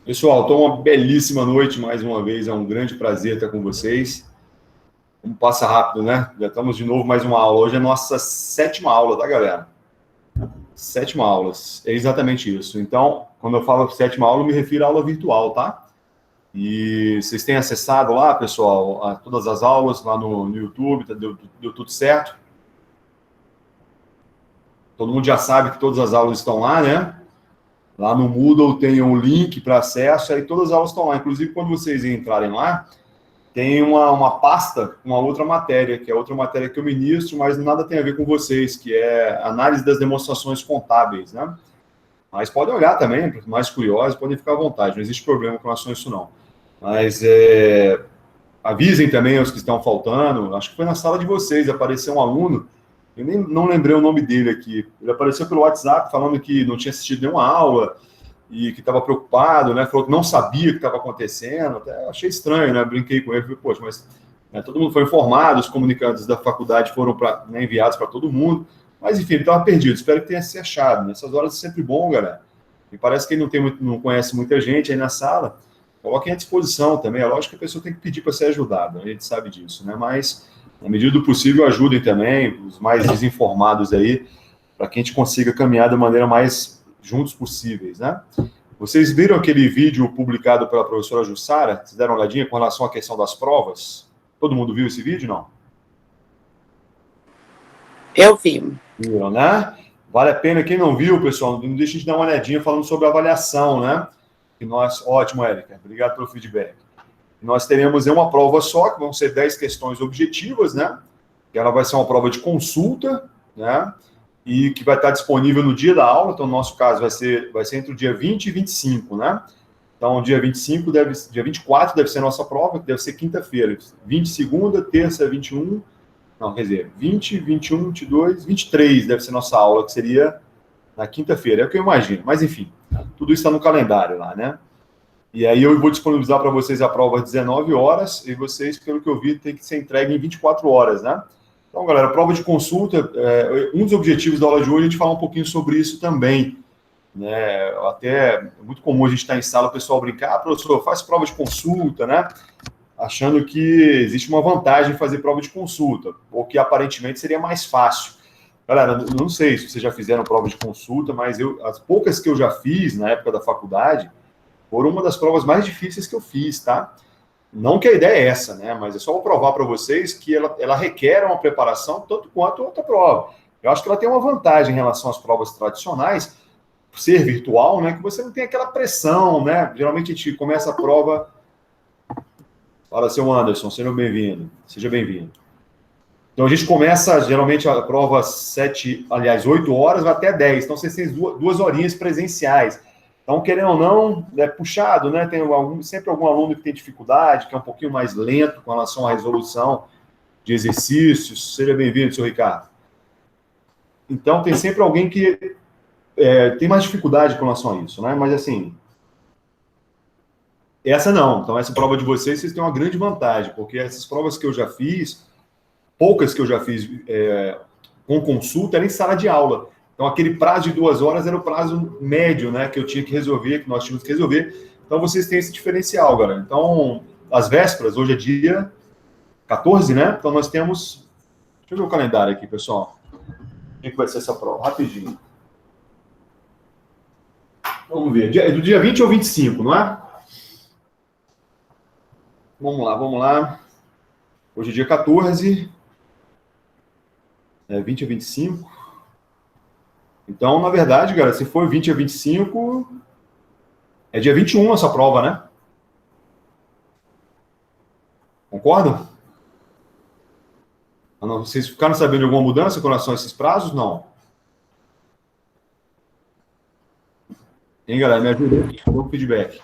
Pessoal, estou uma belíssima noite mais uma vez. É um grande prazer estar com vocês. Como passa rápido, né? Já estamos de novo mais uma aula. Hoje é a nossa sétima aula, tá, galera? Sétima aula. É exatamente isso. Então, quando eu falo sétima aula, eu me refiro à aula virtual, tá? E vocês têm acessado lá, pessoal, a todas as aulas lá no YouTube, deu tudo certo? Todo mundo já sabe que todas as aulas estão lá, né? Lá no Moodle tem um link para acesso, aí todas as aulas estão lá. Inclusive, quando vocês entrarem lá, tem uma pasta, uma outra matéria, que é outra matéria que eu ministro, mas nada tem a ver com vocês, que é análise das demonstrações contábeis, né? Mas podem olhar também, mais curiosos, podem ficar à vontade, não existe problema com relação a isso, não. Mas avisem também os que estão faltando. Acho que foi na sala de vocês, apareceu um aluno, eu nem não lembrei o nome dele aqui. Ele apareceu pelo WhatsApp falando que não tinha assistido nenhuma aula e que estava preocupado, né? Falou que não sabia o que estava acontecendo. Até achei estranho, né? Brinquei com ele, falei, poxa, mas todo mundo foi informado, os comunicantes da faculdade foram enviados para todo mundo. Mas enfim, ele estava perdido. Espero que tenha se achado. Nessas horas é sempre bom, galera. E parece que ele não conhece muita gente aí na sala. Coloquem à disposição também. É lógico que a pessoa tem que pedir para ser ajudada, a gente sabe disso, né? Mas, na medida do possível, ajudem também os mais desinformados aí, para que a gente consiga caminhar da maneira mais juntos possíveis, né? Vocês viram aquele vídeo publicado pela professora Jussara? Vocês deram uma olhadinha com relação à questão das provas? Todo mundo viu esse vídeo, não? Eu vi. Viram, né? Vale a pena, quem não viu, pessoal, não deixe de dar uma olhadinha falando sobre a avaliação, né? Que nós... Ótimo, Érica. Obrigado pelo feedback. Nós teremos uma prova só, que vão ser 10 questões objetivas, né? Que ela vai ser uma prova de consulta, né? E que vai estar disponível no dia da aula. Então, no nosso caso, vai ser entre o dia 20 e 25, né? Então, dia 25 dia 24 deve ser a nossa prova, que deve ser quinta-feira. 20 segunda, terça 21... Não, quer dizer, 20, 21, 22, 23 deve ser nossa aula, que seria na quinta-feira. É o que eu imagino. Mas, enfim, tudo isso está no calendário lá, né? E aí eu vou disponibilizar para vocês a prova às 19 horas e vocês, pelo que eu vi, tem que ser entregue em 24 horas, né? Então, galera, prova de consulta, um dos objetivos da aula de hoje é a gente falar um pouquinho sobre isso também, né? Até é muito comum a gente estar em sala, o pessoal brincar, professor, faz prova de consulta, né? Achando que existe uma vantagem em fazer prova de consulta, ou que aparentemente seria mais fácil. Galera, não sei se vocês já fizeram prova de consulta, mas as poucas que eu já fiz na época da faculdade foram uma das provas mais difíceis que eu fiz, tá? Não que a ideia é essa, né? Mas é só provar para vocês que ela requer uma preparação tanto quanto outra prova. Eu acho que ela tem uma vantagem em relação às provas tradicionais, por ser virtual, né? Que você não tem aquela pressão, né? Geralmente a gente começa a prova... Fala, seu Anderson, seja bem-vindo. Seja bem-vindo. Então, a gente começa, geralmente, a prova 8 horas, vai até 10. Então, vocês têm 2 horinhas presenciais. Então, querendo ou não, é puxado, né? Tem sempre algum aluno que tem dificuldade, que é um pouquinho mais lento com relação à resolução de exercícios. Seja bem-vindo, seu Ricardo. Então, tem sempre alguém que tem mais dificuldade com relação a isso, né? Mas, assim... Essa não. Então, essa prova de vocês têm uma grande vantagem, porque essas provas que eu já fiz, poucas que eu já fiz com consulta, era em sala de aula. Então, aquele prazo de 2 horas era o prazo médio, né, que eu tinha que resolver, que nós tínhamos que resolver. Então, vocês têm esse diferencial, galera. Então, as vésperas, hoje é dia 14, né? Então, nós temos... Deixa eu ver o calendário aqui, pessoal. O que vai ser essa prova? Rapidinho. Vamos ver. É do dia 20 ou 25, não é? Vamos lá. Hoje é dia 14. 20 a 25. Então, na verdade, galera, se for 20 a 25, é dia 21 essa prova, né? Concordam? Vocês ficaram sabendo de alguma mudança com relação a esses prazos? Não. Hein, galera? Me ajuda com o feedback.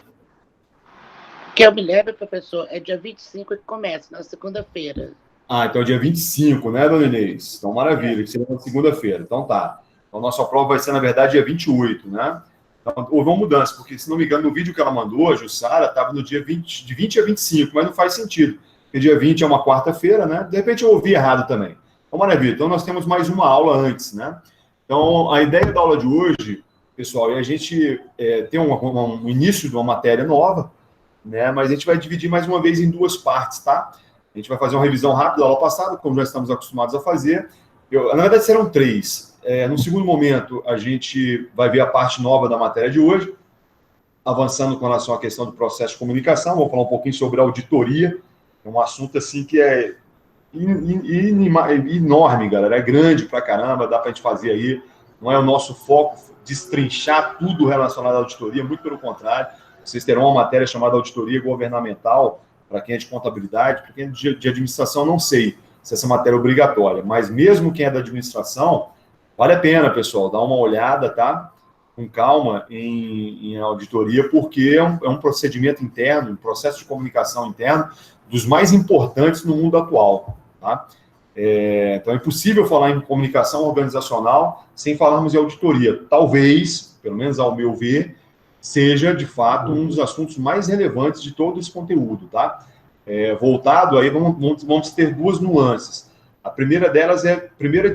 Que eu me lembro, professor, é dia 25 que começa, na segunda-feira. Então é dia 25, né, dona Inês? Então, maravilha, que seria na segunda-feira. Então, tá. Então, nossa prova vai ser, na verdade, dia 28, né? Então, houve uma mudança, porque, se não me engano, no vídeo que ela mandou, a Jussara, estava no dia 20, de 20 a 25, mas não faz sentido, porque dia 20 é uma quarta-feira, né? De repente eu ouvi errado também. Então, maravilha. Então, nós temos mais uma aula antes, né? Então, a ideia da aula de hoje, pessoal, e a gente tem um início de uma matéria nova, né? Mas a gente vai dividir mais uma vez em duas partes, tá? A gente vai fazer uma revisão rápida da aula passada, como já estamos acostumados a fazer. Na verdade, serão 3. No segundo momento, a gente vai ver a parte nova da matéria de hoje, avançando com relação à questão do processo de comunicação. Vou falar um pouquinho sobre auditoria, é um assunto assim que é enorme, galera, é grande pra caramba, dá pra gente fazer aí, não é o nosso foco destrinchar tudo relacionado à auditoria, muito pelo contrário, vocês terão uma matéria chamada auditoria governamental, para quem é de contabilidade, para quem é de administração, não sei se essa matéria é obrigatória, mas mesmo quem é da administração, vale a pena, pessoal, dar uma olhada, tá? Com calma em auditoria, porque é um procedimento interno, um processo de comunicação interno dos mais importantes no mundo atual, tá? Então é impossível falar em comunicação organizacional sem falarmos em auditoria. Talvez, pelo menos ao meu ver, seja de fato um dos assuntos mais relevantes de todo esse conteúdo, tá? Voltado aí, vamos ter 2 nuances. A primeira delas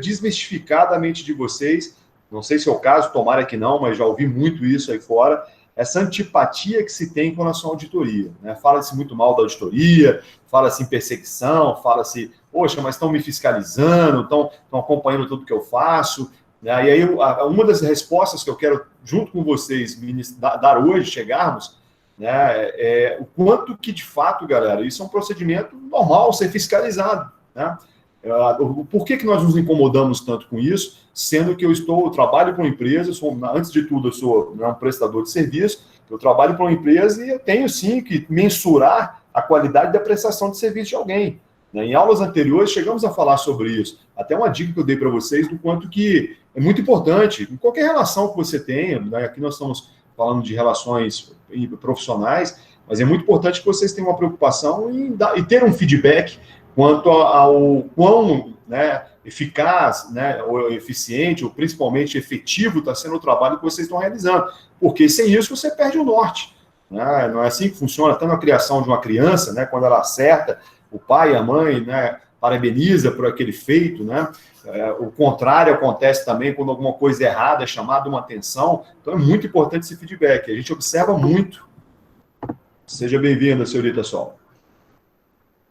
desmistificar da mente de vocês, não sei se é o caso, tomara que não, mas já ouvi muito isso aí fora, essa antipatia que se tem com relação à auditoria, né? Fala-se muito mal da auditoria, fala-se em perseguição, fala-se, poxa, mas estão me fiscalizando, estão acompanhando tudo que eu faço, né? E aí, uma das respostas que eu quero, junto com vocês, dar hoje, chegarmos, né, o quanto que, de fato, galera, isso é um procedimento normal, ser fiscalizado, né? Por que nós nos incomodamos tanto com isso, sendo que eu trabalho para uma empresa, antes de tudo, eu sou um prestador de serviço, eu trabalho para uma empresa e eu tenho, sim, que mensurar a qualidade da prestação de serviço de alguém, né? Em aulas anteriores, chegamos a falar sobre isso. Até uma dica que eu dei para vocês do quanto que é muito importante, em qualquer relação que você tenha, né? Aqui nós estamos falando de relações profissionais, mas é muito importante que vocês tenham uma preocupação e ter um feedback quanto ao quão, né, eficaz, né, ou eficiente, ou principalmente efetivo está sendo o trabalho que vocês estão realizando. Porque sem isso você perde o norte, né? Não é assim que funciona, até na criação de uma criança, né, quando ela acerta, o pai e a mãe, né, parabeniza por aquele feito, né? O contrário acontece também quando alguma coisa errada é chamada uma atenção. Então é muito importante esse feedback. A gente observa muito. Seja bem-vinda, senhorita Sol.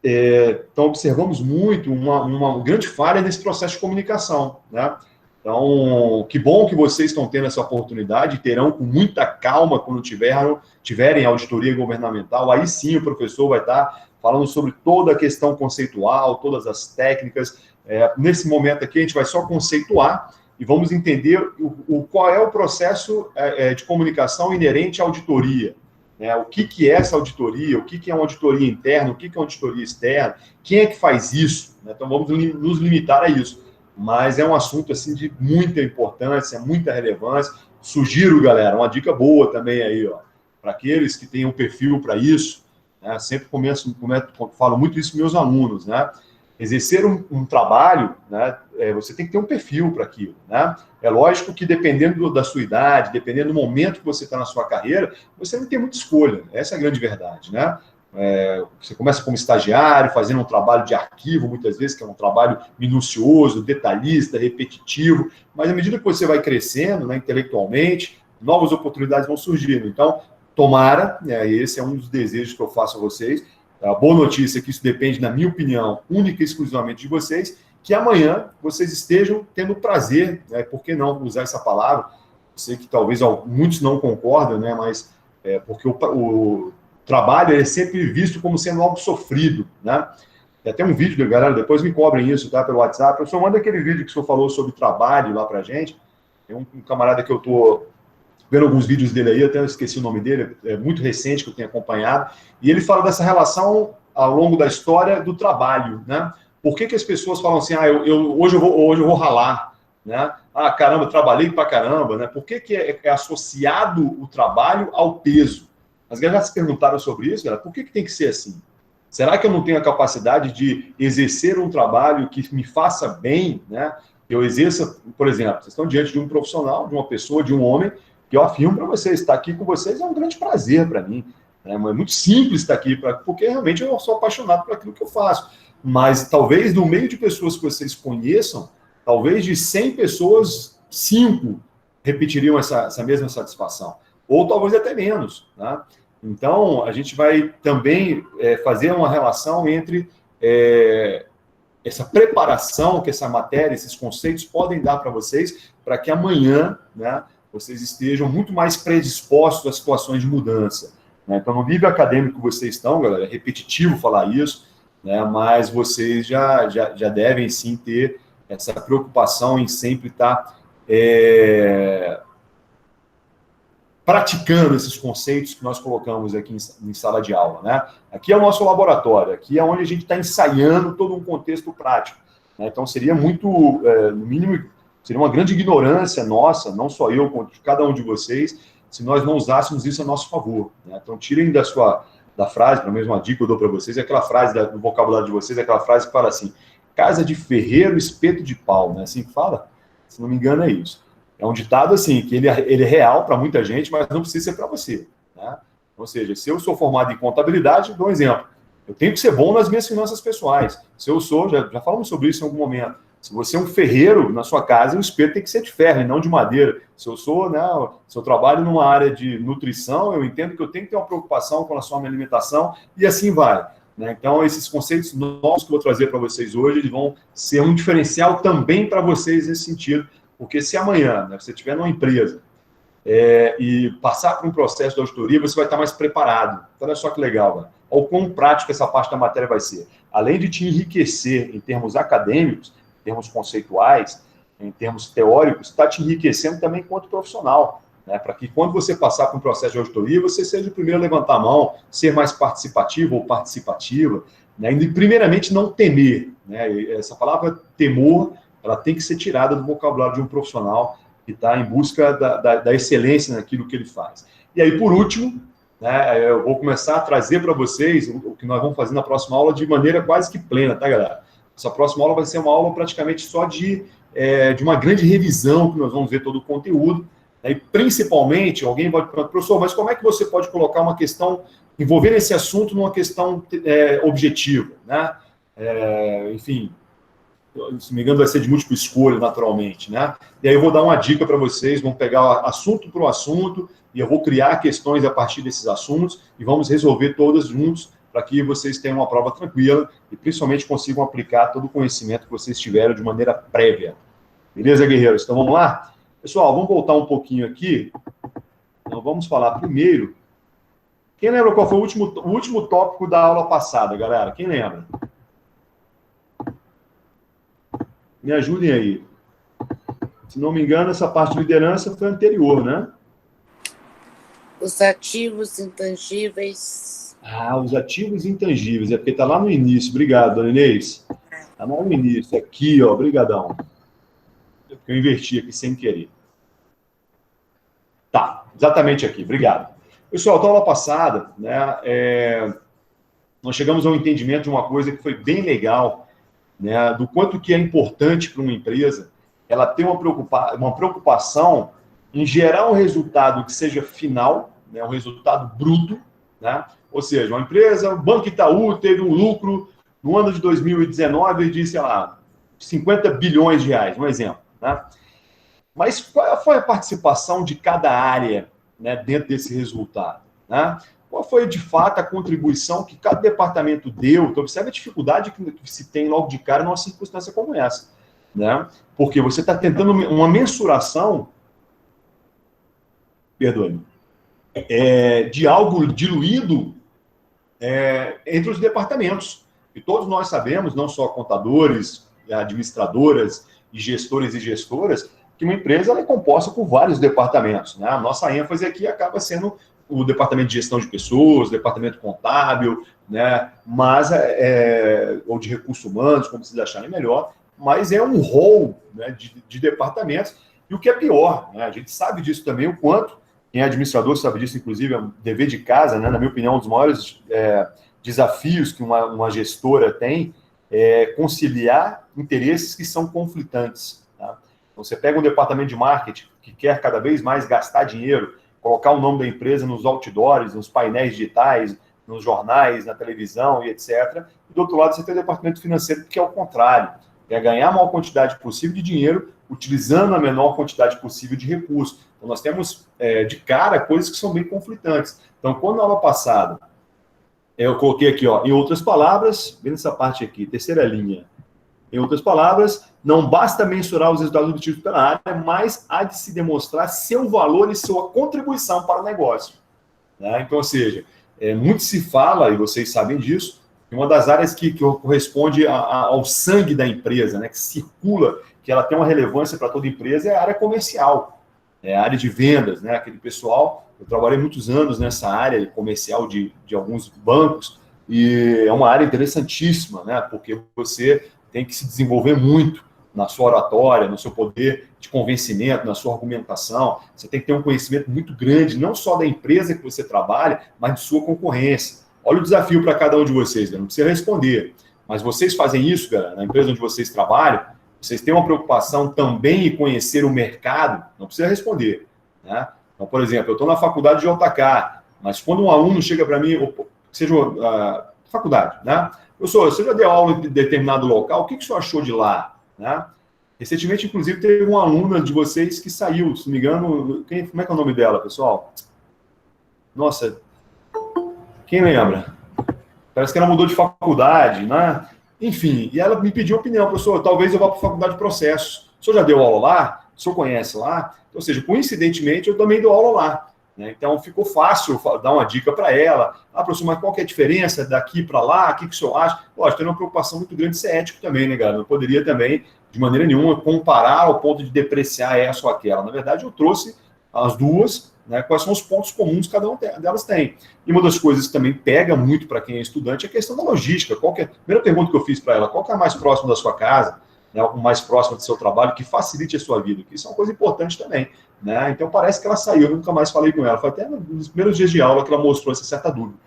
Então, observamos muito uma grande falha nesse processo de comunicação, né? Então, que bom que vocês estão tendo essa oportunidade, terão com muita calma quando tiverem auditoria governamental, aí sim o professor vai estar falando sobre toda a questão conceitual, todas as técnicas. Nesse momento aqui, a gente vai só conceituar e vamos entender qual é o processo de comunicação inerente à auditoria. O que é essa auditoria, o que é uma auditoria interna, o que é uma auditoria externa, quem é que faz isso, né? Então vamos nos limitar a isso, mas é um assunto assim de muita importância, muita relevância. Sugiro, galera, uma dica boa também aí, ó, para aqueles que têm um perfil para isso, né? Sempre falo muito isso com meus alunos, né? Exercer um trabalho, né, você tem que ter um perfil para aquilo, né? É lógico que dependendo da sua idade, dependendo do momento que você está na sua carreira, você não tem muita escolha. Essa é a grande verdade, né? Você começa como estagiário, fazendo um trabalho de arquivo, muitas vezes, que é um trabalho minucioso, detalhista, repetitivo, mas à medida que você vai crescendo, né, intelectualmente, novas oportunidades vão surgindo. Então, tomara, esse é um dos desejos que eu faço a vocês. A boa notícia é que isso depende, na minha opinião, única e exclusivamente de vocês, que amanhã vocês estejam tendo prazer, né, por que não usar essa palavra? Eu sei que talvez muitos não concordam, né, mas porque o trabalho é sempre visto como sendo algo sofrido, né? Tem até um vídeo, galera, depois me cobrem isso, tá, pelo WhatsApp. Eu só mando aquele vídeo que o senhor falou sobre trabalho lá pra gente. Tem um camarada que eu tô vendo alguns vídeos dele aí, até eu esqueci o nome dele, é muito recente que eu tenho acompanhado, e ele fala dessa relação ao longo da história do trabalho, né? Por que as pessoas falam assim, hoje eu vou ralar, né? Ah, caramba, trabalhei pra caramba, né? Por que é associado o trabalho ao peso? As galera já se perguntaram sobre isso, galera, por que tem que ser assim? Será que eu não tenho a capacidade de exercer um trabalho que me faça bem, né? Que eu exerça, por exemplo, vocês estão diante de um profissional, de uma pessoa, de um homem, que eu afirmo para vocês, estar aqui com vocês é um grande prazer para mim. É muito simples estar aqui, porque realmente eu sou apaixonado por aquilo que eu faço. Mas talvez no meio de pessoas que vocês conheçam, talvez de 100 pessoas, 5 repetiriam essa mesma satisfação, ou talvez até menos, né? Então, a gente vai também fazer uma relação entre essa preparação que essa matéria, esses conceitos podem dar para vocês, para que amanhã, né, vocês estejam muito mais predispostos a situações de mudança, né? Então, no nível acadêmico que vocês estão, galera, é repetitivo falar isso, né, mas vocês já devem sim ter essa preocupação em sempre estar praticando esses conceitos que nós colocamos aqui em sala de aula, né? Aqui é o nosso laboratório, aqui é onde a gente está ensaiando todo um contexto prático, né? Então, seria muito, no mínimo, seria uma grande ignorância nossa, não só eu, como de cada um de vocês, se nós não usássemos isso a nosso favor, né? Então, tirem da frase, para mesmo uma dica que eu dou para vocês, é aquela frase do vocabulário de vocês, é aquela frase que fala assim, casa de ferreiro, espeto de pau, né? Assim que fala? Se não me engano, é isso. É um ditado assim, que ele é real para muita gente, mas não precisa ser para você, né? Ou seja, se eu sou formado em contabilidade, dou um exemplo. Eu tenho que ser bom nas minhas finanças pessoais. Se eu sou, já falamos sobre isso em algum momento. Se você é um ferreiro na sua casa, o espeto tem que ser de ferro e não de madeira. Se eu sou, né, se eu trabalho numa área de nutrição, eu entendo que eu tenho que ter uma preocupação com relação à minha alimentação e assim vai, né? Então, esses conceitos novos que eu vou trazer para vocês hoje, eles vão ser um diferencial também para vocês nesse sentido. Porque se amanhã, né, você estiver numa empresa e passar por um processo de auditoria, você vai estar mais preparado. Então, olha só que legal, né? Olha o quão prático essa parte da matéria vai ser. Além de te enriquecer em termos acadêmicos, em termos conceituais, em termos teóricos, está te enriquecendo também enquanto profissional, né? Para que quando você passar por um processo de auditoria, você seja o primeiro a levantar a mão, ser mais participativo ou participativa, né? E primeiramente não temer, né? Essa palavra temor, ela tem que ser tirada do vocabulário de um profissional que está em busca da excelência naquilo que ele faz. E aí, por último, né, eu vou começar a trazer para vocês o que nós vamos fazer na próxima aula de maneira quase que plena, tá, galera? Essa próxima aula vai ser uma aula praticamente só de uma grande revisão, que nós vamos ver todo o conteúdo, né, e principalmente, alguém pode perguntar, professor, mas como é que você pode colocar uma questão, envolver esse assunto numa questão objetiva, né? Enfim, se não me engano, vai ser de múltipla escolha, naturalmente, né? E aí eu vou dar uma dica para vocês, vamos pegar assunto por assunto, e eu vou criar questões a partir desses assuntos, e vamos resolver todas juntos, para que vocês tenham uma prova tranquila, e principalmente consigam aplicar todo o conhecimento que vocês tiveram de maneira prévia. Beleza, guerreiros? Então vamos lá? Pessoal, vamos voltar um pouquinho aqui. Então vamos falar primeiro. Quem lembra qual foi o último tópico da aula passada, galera? Quem lembra? Me ajudem aí. Se não me engano, essa parte de liderança foi anterior, né? Os ativos intangíveis. Os ativos intangíveis. É porque está lá no início. Obrigado, dona Inês. Está lá no início. Aqui, ó. Obrigadão. Eu inverti aqui sem querer. Tá. Exatamente aqui. Obrigado. Pessoal, na aula passada, né, nós chegamos ao entendimento de uma coisa que foi bem legal, né, do quanto que é importante para uma empresa ela ter uma preocupação em gerar um resultado que seja final, né, um resultado bruto, né? Ou seja, uma empresa, o Banco Itaú teve um lucro no ano de 2019 de, sei lá, 50 bilhões de reais, um exemplo, né? Mas qual foi a participação de cada área, né, dentro desse resultado, né? Qual foi, de fato, a contribuição que cada departamento deu? Então, observe a dificuldade que se tem logo de cara numa circunstância como essa, né? Porque você está tentando uma mensuração, perdoe-me, de algo diluído entre os departamentos. E todos nós sabemos, não só contadores, administradoras e gestores e gestoras, que uma empresa ela é composta por vários departamentos, né? A nossa ênfase aqui acaba sendo o departamento de gestão de pessoas, o departamento contábil, né? Mas, ou de recursos humanos, como vocês acharem melhor, mas é um rol, né, de departamentos. E o que é pior, né? A gente sabe disso também, o quanto, quem é administrador sabe disso, inclusive, é um dever de casa, né? Na minha opinião, um dos maiores desafios que uma gestora tem é conciliar interesses que são conflitantes. Tá? Você pega um departamento de marketing que quer cada vez mais gastar dinheiro, colocar o nome da empresa nos outdoors, nos painéis digitais, nos jornais, na televisão e etc. E do outro lado, você tem o departamento financeiro, que é o contrário. É ganhar a maior quantidade possível de dinheiro utilizando a menor quantidade possível de recursos. Então, nós temos, de cara, coisas que são bem conflitantes. Então, quando na aula passada, eu coloquei aqui, ó, em outras palavras, bem nessa parte aqui, terceira linha, em outras palavras, não basta mensurar os resultados obtidos pela área, mas há de se demonstrar seu valor e sua contribuição para o negócio. Né? Então, ou seja, muito se fala, e vocês sabem disso, que uma das áreas que corresponde ao sangue da empresa, né, que circula, que ela tem uma relevância para toda empresa, é a área comercial, é a área de vendas, né? Aquele pessoal, eu trabalhei muitos anos nessa área comercial de alguns bancos, e é uma área interessantíssima, né? Porque você tem que se desenvolver muito na sua oratória, no seu poder de convencimento, na sua argumentação. Você tem que ter um conhecimento muito grande, não só da empresa que você trabalha, mas de sua concorrência. Olha o desafio para cada um de vocês, né? Não precisa responder. Mas vocês fazem isso, galera, na empresa onde vocês trabalham, vocês têm uma preocupação também em conhecer o mercado, não precisa responder. Né? Então, por exemplo, eu estou na faculdade de JK, mas quando um aluno chega para mim, seja faculdade, né? Professor, você já deu aula em determinado local, o que o senhor achou de lá? Né? Recentemente, inclusive, teve uma aluna de vocês que saiu, se não me engano, como é que é o nome dela, pessoal? Nossa, quem lembra? Parece que ela mudou de faculdade, né? Enfim, e ela me pediu opinião, professor, talvez eu vá para a faculdade de processos. O senhor já deu aula lá? O senhor conhece lá? Ou seja, coincidentemente, eu também dou aula lá. Né? Então, ficou fácil dar uma dica para ela. Professor, mas qual que é a diferença daqui para lá? O que o senhor acha? Lógico, tem uma preocupação muito grande de ser ético também, né, galera? Não poderia também, de maneira nenhuma, comparar ao ponto de depreciar essa ou aquela. Na verdade, eu trouxe as duas, né, quais são os pontos comuns que cada uma delas tem. E uma das coisas que também pega muito para quem é estudante é a questão da logística. A primeira pergunta que eu fiz para ela, qual que é a mais próxima da sua casa, né, o mais próximo do seu trabalho, que facilite a sua vida? Isso é uma coisa importante também. Né? Então, parece que ela saiu, eu nunca mais falei com ela. Foi até nos primeiros dias de aula que ela mostrou essa certa dúvida.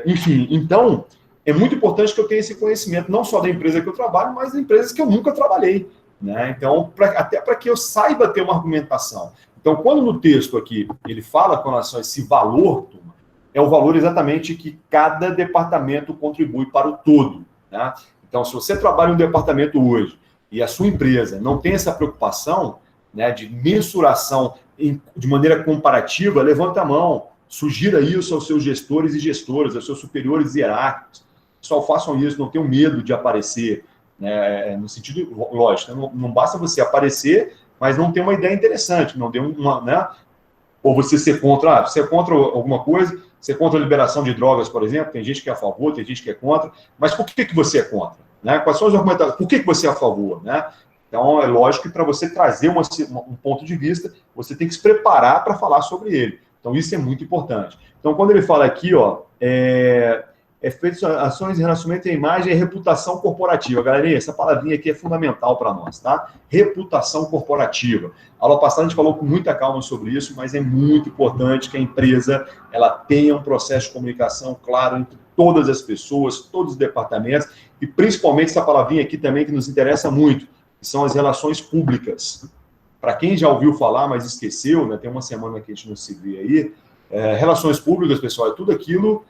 Enfim, então, é muito importante que eu tenha esse conhecimento, não só da empresa que eu trabalho, mas de empresas que eu nunca trabalhei. Né? Então, até para que eu saiba ter uma argumentação. Então, quando no texto aqui ele fala com relação a esse valor, turma, é o valor exatamente que cada departamento contribui para o todo. Né? Então, se você trabalha em um departamento hoje e a sua empresa não tem essa preocupação, né, de mensuração de maneira comparativa, levanta a mão, sugira isso aos seus gestores e gestoras, aos seus superiores hierárquicos. Pessoal, façam isso, não tenham medo de aparecer. Né, no sentido, lógico, não basta você aparecer, mas não ter uma ideia interessante, não ter uma, né? Ou você ser contra, você é contra alguma coisa, você é contra a liberação de drogas, por exemplo, tem gente que é a favor, tem gente que é contra, mas por que você é contra? Né? Quais são os argumentos? Por que você é a favor? Né? Então, é lógico que para você trazer um ponto de vista, você tem que se preparar para falar sobre ele. Então, isso é muito importante. Então, quando ele fala aqui, ó, efeitos, ações em relacionamento à imagem e reputação corporativa. Galerinha, essa palavrinha aqui é fundamental para nós, tá? Reputação corporativa. A aula passada a gente falou com muita calma sobre isso, mas é muito importante que a empresa ela tenha um processo de comunicação claro entre todas as pessoas, todos os departamentos, e principalmente essa palavrinha aqui também que nos interessa muito, que são as relações públicas. Para quem já ouviu falar, mas esqueceu, né? Tem uma semana que a gente não se vê aí, relações públicas, pessoal, é tudo aquilo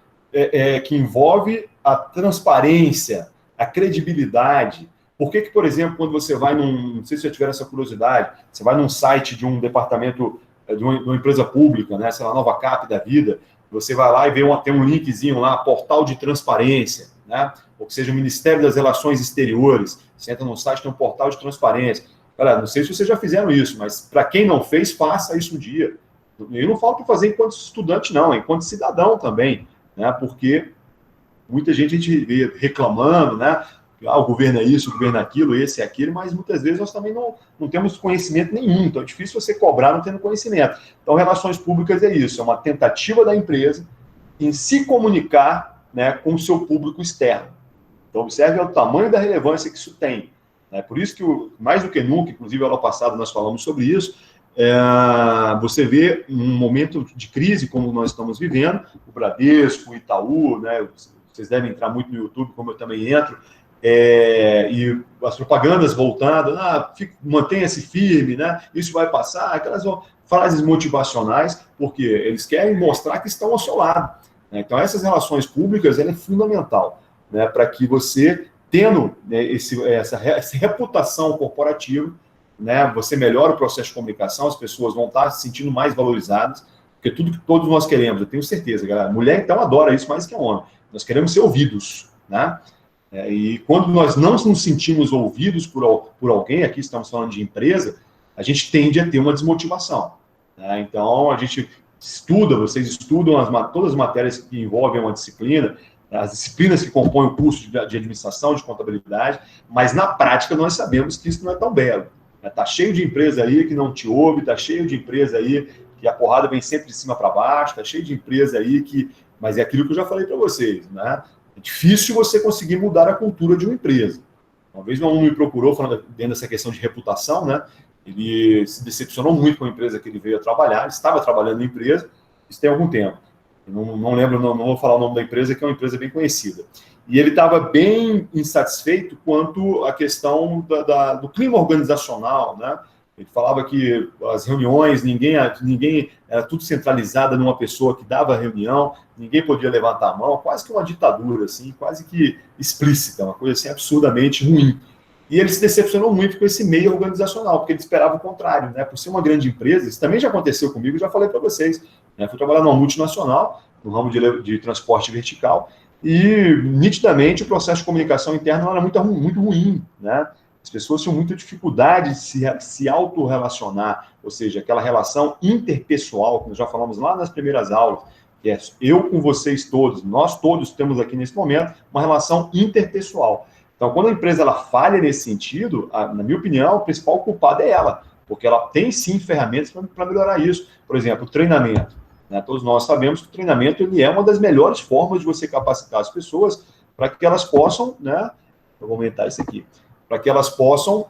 que envolve a transparência, a credibilidade. Por que, por exemplo, quando você vai não sei se já tiveram essa curiosidade, você vai num site de um departamento, de uma empresa pública, né, sei lá, Nova Cap da vida, você vai lá e tem um linkzinho lá, portal de transparência, né, ou que seja o Ministério das Relações Exteriores, você entra no site, tem um portal de transparência. Galera, não sei se vocês já fizeram isso, mas para quem não fez, faça isso um dia. Eu não falo para fazer enquanto estudante, não, enquanto cidadão também. Né, porque muita gente a gente vê reclamando, né? O governo é isso, o governo é aquilo, esse é aquilo, mas muitas vezes nós também não temos conhecimento nenhum, então é difícil você cobrar não tendo conhecimento. Então, relações públicas é isso, é uma tentativa da empresa em se comunicar, né, com o seu público externo. Então, observe o tamanho da relevância que isso tem. Né? Por isso que, mais do que nunca, inclusive, ano passado nós falamos sobre isso, você vê um momento de crise como nós estamos vivendo, o Bradesco, o Itaú, né, vocês devem entrar muito no YouTube, como eu também entro, e as propagandas voltando, mantenha-se firme, né, isso vai passar, aquelas frases motivacionais, porque eles querem mostrar que estão ao seu lado. Né? Então, essas relações públicas, ela é fundamental, né, para que você, tendo, né, essa reputação corporativa, né, você melhora o processo de comunicação, as pessoas vão estar se sentindo mais valorizadas, porque tudo que todos nós queremos, eu tenho certeza, galera. Mulher, então, adora isso mais que a homem. Nós queremos ser ouvidos, né? E quando nós não nos sentimos ouvidos por alguém, aqui estamos falando de empresa, a gente tende a ter uma desmotivação, né? Então, a gente estuda, vocês estudam todas as matérias que envolvem uma disciplina, as disciplinas que compõem o curso de administração, de contabilidade, mas na prática nós sabemos que isso não é tão belo. Está cheio de empresa aí que não te ouve, está cheio de empresa aí que a porrada vem sempre de cima para baixo, está cheio de empresa aí que... Mas é aquilo que eu já falei para vocês, né? É difícil você conseguir mudar a cultura de uma empresa. Uma vez um aluno me procurou, falando dentro dessa questão de reputação, né? Ele se decepcionou muito com a empresa que ele veio a trabalhar, ele estava trabalhando na empresa, isso tem algum tempo. Não lembro, não vou falar o nome da empresa, que é uma empresa bem conhecida. E ele estava bem insatisfeito quanto à questão do clima organizacional, né? Ele falava que as reuniões, ninguém era tudo centralizado numa pessoa que dava a reunião, ninguém podia levantar a mão, quase que uma ditadura, assim, quase que explícita, uma coisa assim absurdamente ruim. E ele se decepcionou muito com esse meio organizacional, porque ele esperava o contrário, né? Por ser uma grande empresa, isso também já aconteceu comigo, já falei para vocês, né? Fui trabalhar numa multinacional, no ramo de transporte vertical, e nitidamente o processo de comunicação interna era muito ruim, né? As pessoas tinham muita dificuldade de se autorrelacionar, ou seja, aquela relação interpessoal, que nós já falamos lá nas primeiras aulas, que é eu com vocês todos, nós todos temos aqui nesse momento uma relação interpessoal. Então, quando a empresa ela falha nesse sentido, na minha opinião, o principal culpado é ela, porque ela tem sim ferramentas para melhorar isso. Por exemplo, o treinamento, né? Todos nós sabemos que o treinamento ele é uma das melhores formas de você capacitar as pessoas para que elas possam, né? Eu vou aumentar isso aqui, para que elas possam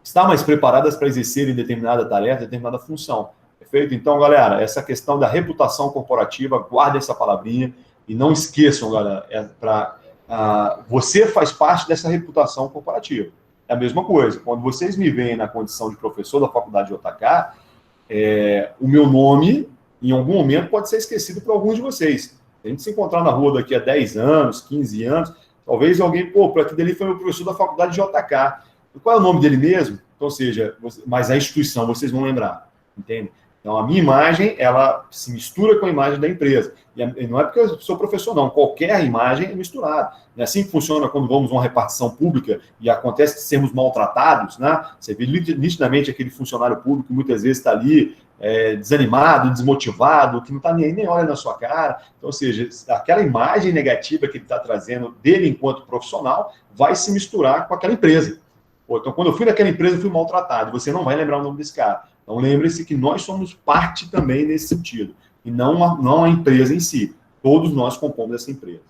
estar mais preparadas para exercerem determinada tarefa, determinada função. Perfeito? Então, galera, essa questão da reputação corporativa, guardem essa palavrinha e não esqueçam, galera, você faz parte dessa reputação corporativa. É a mesma coisa. Quando vocês me veem na condição de professor da faculdade de JK, o meu nome, em algum momento, pode ser esquecido por alguns de vocês. A gente se encontrar na rua daqui a 10 anos, 15 anos, talvez alguém, para aquilo dele foi meu professor da faculdade de JK. Qual é o nome dele mesmo? Então, ou seja, mas a instituição, vocês vão lembrar, entende? Então, a minha imagem, ela se mistura com a imagem da empresa. E não é porque eu sou professor, não. Qualquer imagem é misturada. É assim que funciona quando vamos a uma repartição pública e acontece de sermos maltratados, né? Você vê nitidamente aquele funcionário público que muitas vezes está ali desanimado, desmotivado, que não está nem olha na sua cara. Então, ou seja, aquela imagem negativa que ele está trazendo dele enquanto profissional vai se misturar com aquela empresa. Então, quando eu fui naquela empresa, eu fui maltratado. Você não vai lembrar o nome desse cara. Então, lembre-se que nós somos parte também nesse sentido. E não a empresa em si. Todos nós compomos essa empresa.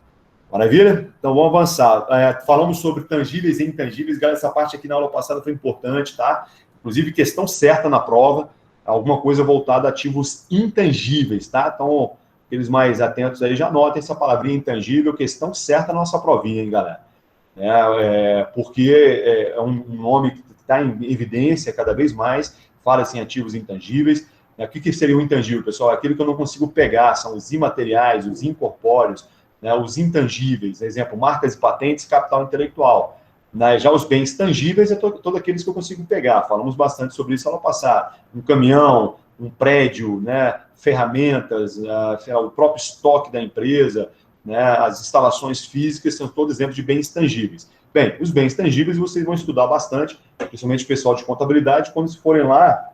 Maravilha? Então, vamos avançar. Falamos sobre tangíveis e intangíveis. Galera, essa parte aqui na aula passada foi importante, tá? Inclusive, questão certa na prova. Alguma coisa voltada a ativos intangíveis, tá? Então, aqueles mais atentos aí já notem essa palavrinha intangível. Questão certa na nossa provinha, hein, galera? Porque é um nome que está em evidência cada vez mais, fala-se em ativos intangíveis. O que seria o intangível, pessoal? Aquilo que eu não consigo pegar, são os imateriais, os incorpóreos, né, os intangíveis, exemplo, marcas e patentes, capital intelectual. Já os bens tangíveis é todos aqueles que eu consigo pegar, falamos bastante sobre isso ao passar. Um caminhão, um prédio, né, ferramentas, o próprio estoque da empresa, né, as instalações físicas são todos exemplos de bens tangíveis. Bem, os bens tangíveis vocês vão estudar bastante, principalmente o pessoal de contabilidade, quando forem lá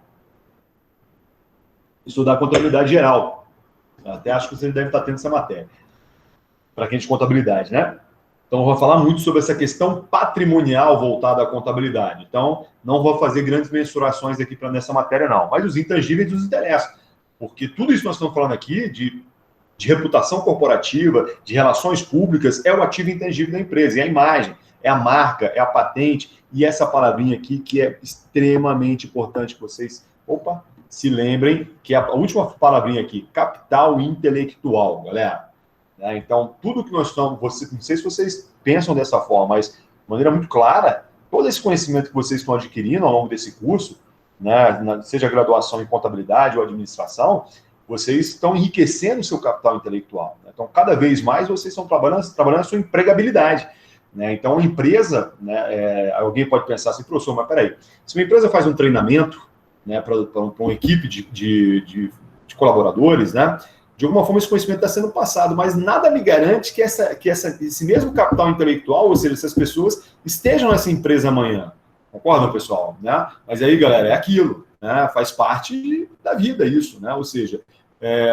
estudar contabilidade geral. Até acho que vocês devem estar tendo essa matéria. Para quem é de contabilidade, né? Então, eu vou falar muito sobre essa questão patrimonial voltada à contabilidade. Então, não vou fazer grandes mensurações aqui nessa matéria, não. Mas os intangíveis nos interessam. Porque tudo isso que nós estamos falando aqui, de reputação corporativa, de relações públicas, é o ativo intangível da empresa. É a imagem, é a marca, é a patente. E essa palavrinha aqui, que é extremamente importante que vocês se lembrem, que é a última palavrinha aqui, capital intelectual, galera. Então, tudo que nós estamos... não sei se vocês pensam dessa forma, mas de maneira muito clara, todo esse conhecimento que vocês estão adquirindo ao longo desse curso, né, seja graduação em contabilidade ou administração, vocês estão enriquecendo o seu capital intelectual. Né? Então, cada vez mais vocês estão trabalhando a sua empregabilidade. né? Então, a empresa, né, alguém pode pensar assim, professor, mas peraí, se uma empresa faz um treinamento, né, para uma equipe de colaboradores, né, de alguma forma esse conhecimento está sendo passado, mas nada me garante que esse mesmo capital intelectual, ou seja, essas pessoas estejam nessa empresa amanhã. Concordam, pessoal? Né? Mas aí, galera, é aquilo, né? Faz parte da vida isso, né? Ou seja,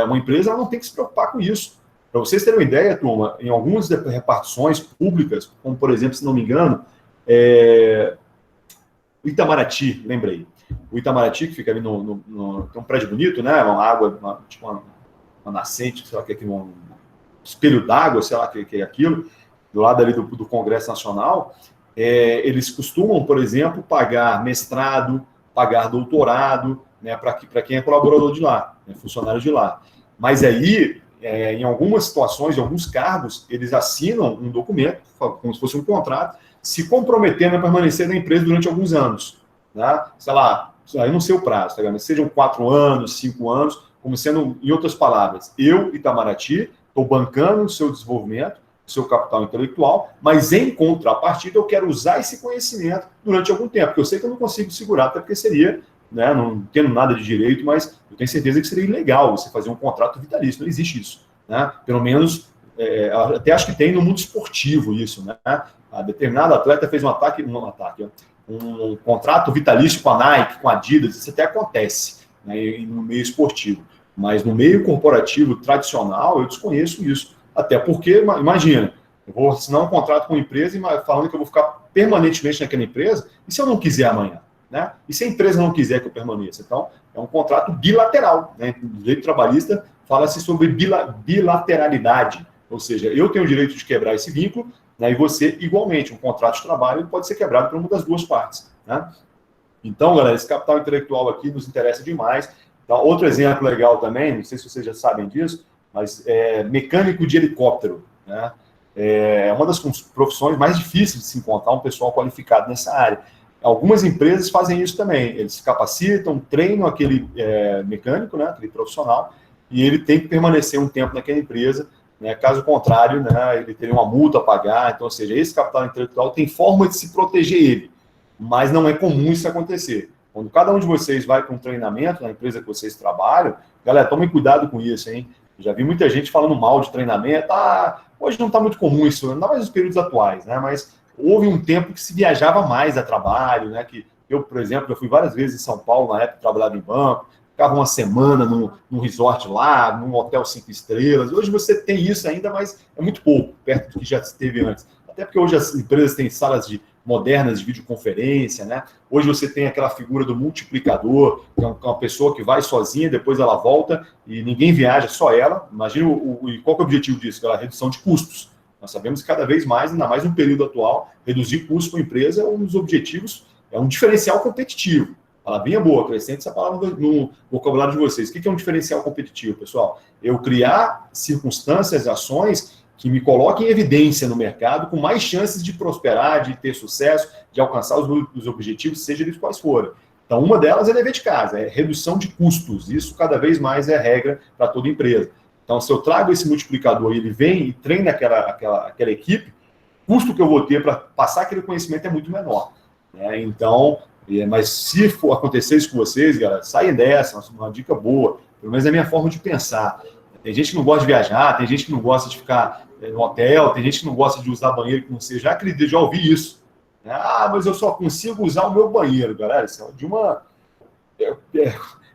uma empresa não tem que se preocupar com isso. Para vocês terem uma ideia, turma, em algumas repartições públicas, como por exemplo, se não me engano, o Itamaraty, lembrei. O Itamaraty, que fica ali tem um prédio bonito, né? Uma água, tipo uma nascente, sei lá, que é um espelho d'água, sei lá que é aquilo, do lado ali do Congresso Nacional. Eles costumam, por exemplo, pagar mestrado, pagar doutorado, né, para quem é colaborador de lá, né, funcionário de lá. Mas aí, em algumas situações, em alguns cargos, eles assinam um documento, como se fosse um contrato, se comprometendo a permanecer na empresa durante alguns anos. Né? Sei lá, aí não sei o prazo, tá, sejam 4 anos, 5 anos, como sendo, em outras palavras, eu, Itamaraty, estou bancando o seu desenvolvimento, o seu capital intelectual, mas em contrapartida eu quero usar esse conhecimento durante algum tempo, porque eu sei que eu não consigo segurar, até porque seria, né, não tendo nada de direito, mas eu tenho certeza que seria ilegal você fazer um contrato vitalício, não existe isso. Né? Pelo menos, até acho que tem no mundo esportivo isso. Né? A determinado atleta fez um contrato vitalício com a Nike, com a Adidas, isso até acontece, né, no meio esportivo. Mas no meio corporativo tradicional, eu desconheço isso. Até porque, imagina, eu vou assinar um contrato com uma empresa falando que eu vou ficar permanentemente naquela empresa, e se eu não quiser amanhã? Né? E se a empresa não quiser que eu permaneça? Então, é um contrato bilateral. Né? No direito trabalhista, fala-se sobre bilateralidade. Ou seja, eu tenho o direito de quebrar esse vínculo, né, e você, igualmente. Um contrato de trabalho pode ser quebrado por uma das duas partes. Né? Então, galera, esse capital intelectual aqui nos interessa demais. Então, outro exemplo legal também, não sei se vocês já sabem disso, mas mecânico de helicóptero. Né? É uma das profissões mais difíceis de se encontrar um pessoal qualificado nessa área. Algumas empresas fazem isso também. Eles se capacitam, treinam aquele mecânico, né, aquele profissional, e ele tem que permanecer um tempo naquela empresa. Né? Caso contrário, né, ele teria uma multa a pagar. Então, ou seja, esse capital intelectual tem forma de se proteger ele, mas não é comum isso acontecer. Quando cada um de vocês vai para um treinamento na empresa que vocês trabalham, galera, tomem cuidado com isso, hein? Já vi muita gente falando mal de treinamento. Hoje não está muito comum isso, ainda mais nos períodos atuais, né? Mas houve um tempo que se viajava mais a trabalho, né? Que eu, por exemplo, eu fui várias vezes em São Paulo, na época que trabalhava em banco, ficava uma semana num resort lá, num hotel 5 estrelas. Hoje você tem isso ainda, mas é muito pouco, perto do que já teve antes. Até porque hoje as empresas têm salas modernas de videoconferência, né? Hoje você tem aquela figura do multiplicador, que é uma pessoa que vai sozinha, depois ela volta e ninguém viaja, só ela. Imagina qual que é o objetivo disso? A redução de custos. Nós sabemos que cada vez mais, ainda mais no período atual, reduzir custos para a empresa é um dos objetivos, é um diferencial competitivo. Palavrinha boa, acrescente essa palavra no vocabulário de vocês. O que é um diferencial competitivo, pessoal? Eu criar circunstâncias, ações que me coloquem em evidência no mercado com mais chances de prosperar, de ter sucesso, de alcançar os objetivos, seja eles quais forem. Então, uma delas é dever de casa, é redução de custos. Isso cada vez mais é regra para toda empresa. Então, se eu trago esse multiplicador e ele vem e treina aquela equipe, o custo que eu vou ter para passar aquele conhecimento é muito menor. Né? Então, mas se for acontecer isso com vocês, galera, saem dessa, uma dica boa, pelo menos é a minha forma de pensar. Tem gente que não gosta de viajar, tem gente que não gosta de ficar no hotel, tem gente que não gosta de usar banheiro que não seja. Já acredito, já ouvi isso. Mas eu só consigo usar o meu banheiro, galera. Isso é de uma.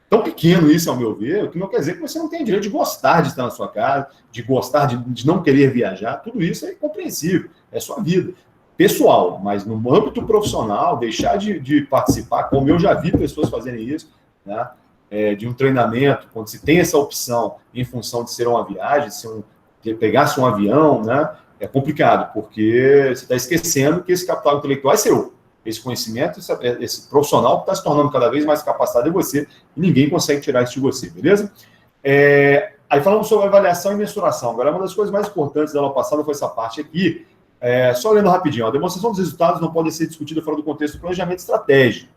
Tão pequeno isso, ao meu ver, o que não quer dizer que você não tem direito de gostar de estar na sua casa, de gostar de não querer viajar. Tudo isso é compreensível, é sua vida pessoal, mas no âmbito profissional, deixar de participar, como eu já vi pessoas fazerem isso, né? De um treinamento, quando se tem essa opção em função de ser uma viagem, de pegar-se um avião, né? É complicado, porque você está esquecendo que esse capital intelectual é seu. Esse conhecimento, esse profissional que está se tornando cada vez mais capacitado é você, e ninguém consegue tirar isso de você, beleza? Aí falamos sobre avaliação e mensuração. Agora, uma das coisas mais importantes da aula passada foi essa parte aqui. Só lendo rapidinho, a demonstração dos resultados não pode ser discutida fora do contexto do planejamento estratégico,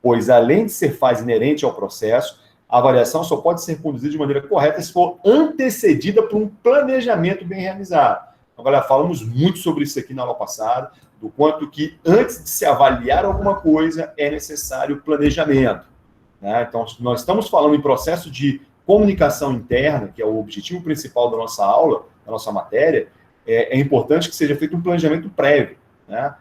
pois, além de ser fase inerente ao processo, a avaliação só pode ser conduzida de maneira correta se for antecedida por um planejamento bem realizado. Então, galera, falamos muito sobre isso aqui na aula passada, do quanto que antes de se avaliar alguma coisa é necessário planejamento, né? Então, nós estamos falando em processo de comunicação interna, que é o objetivo principal da nossa aula, da nossa matéria. É importante que seja feito um planejamento prévio, né?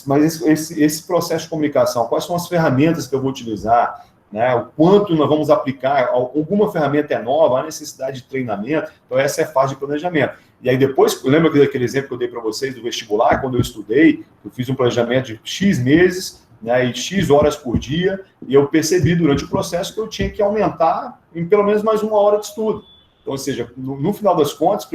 Mas esse processo de comunicação, quais são as ferramentas que eu vou utilizar, né? O quanto nós vamos aplicar, alguma ferramenta é nova, há necessidade de treinamento, então essa é a fase de planejamento. E aí depois, lembra daquele exemplo que eu dei para vocês do vestibular, quando eu estudei, eu fiz um planejamento de X meses, né, e X horas por dia, e eu percebi durante o processo que eu tinha que aumentar em pelo menos mais 1 hora de estudo. Então, ou seja, no final das contas,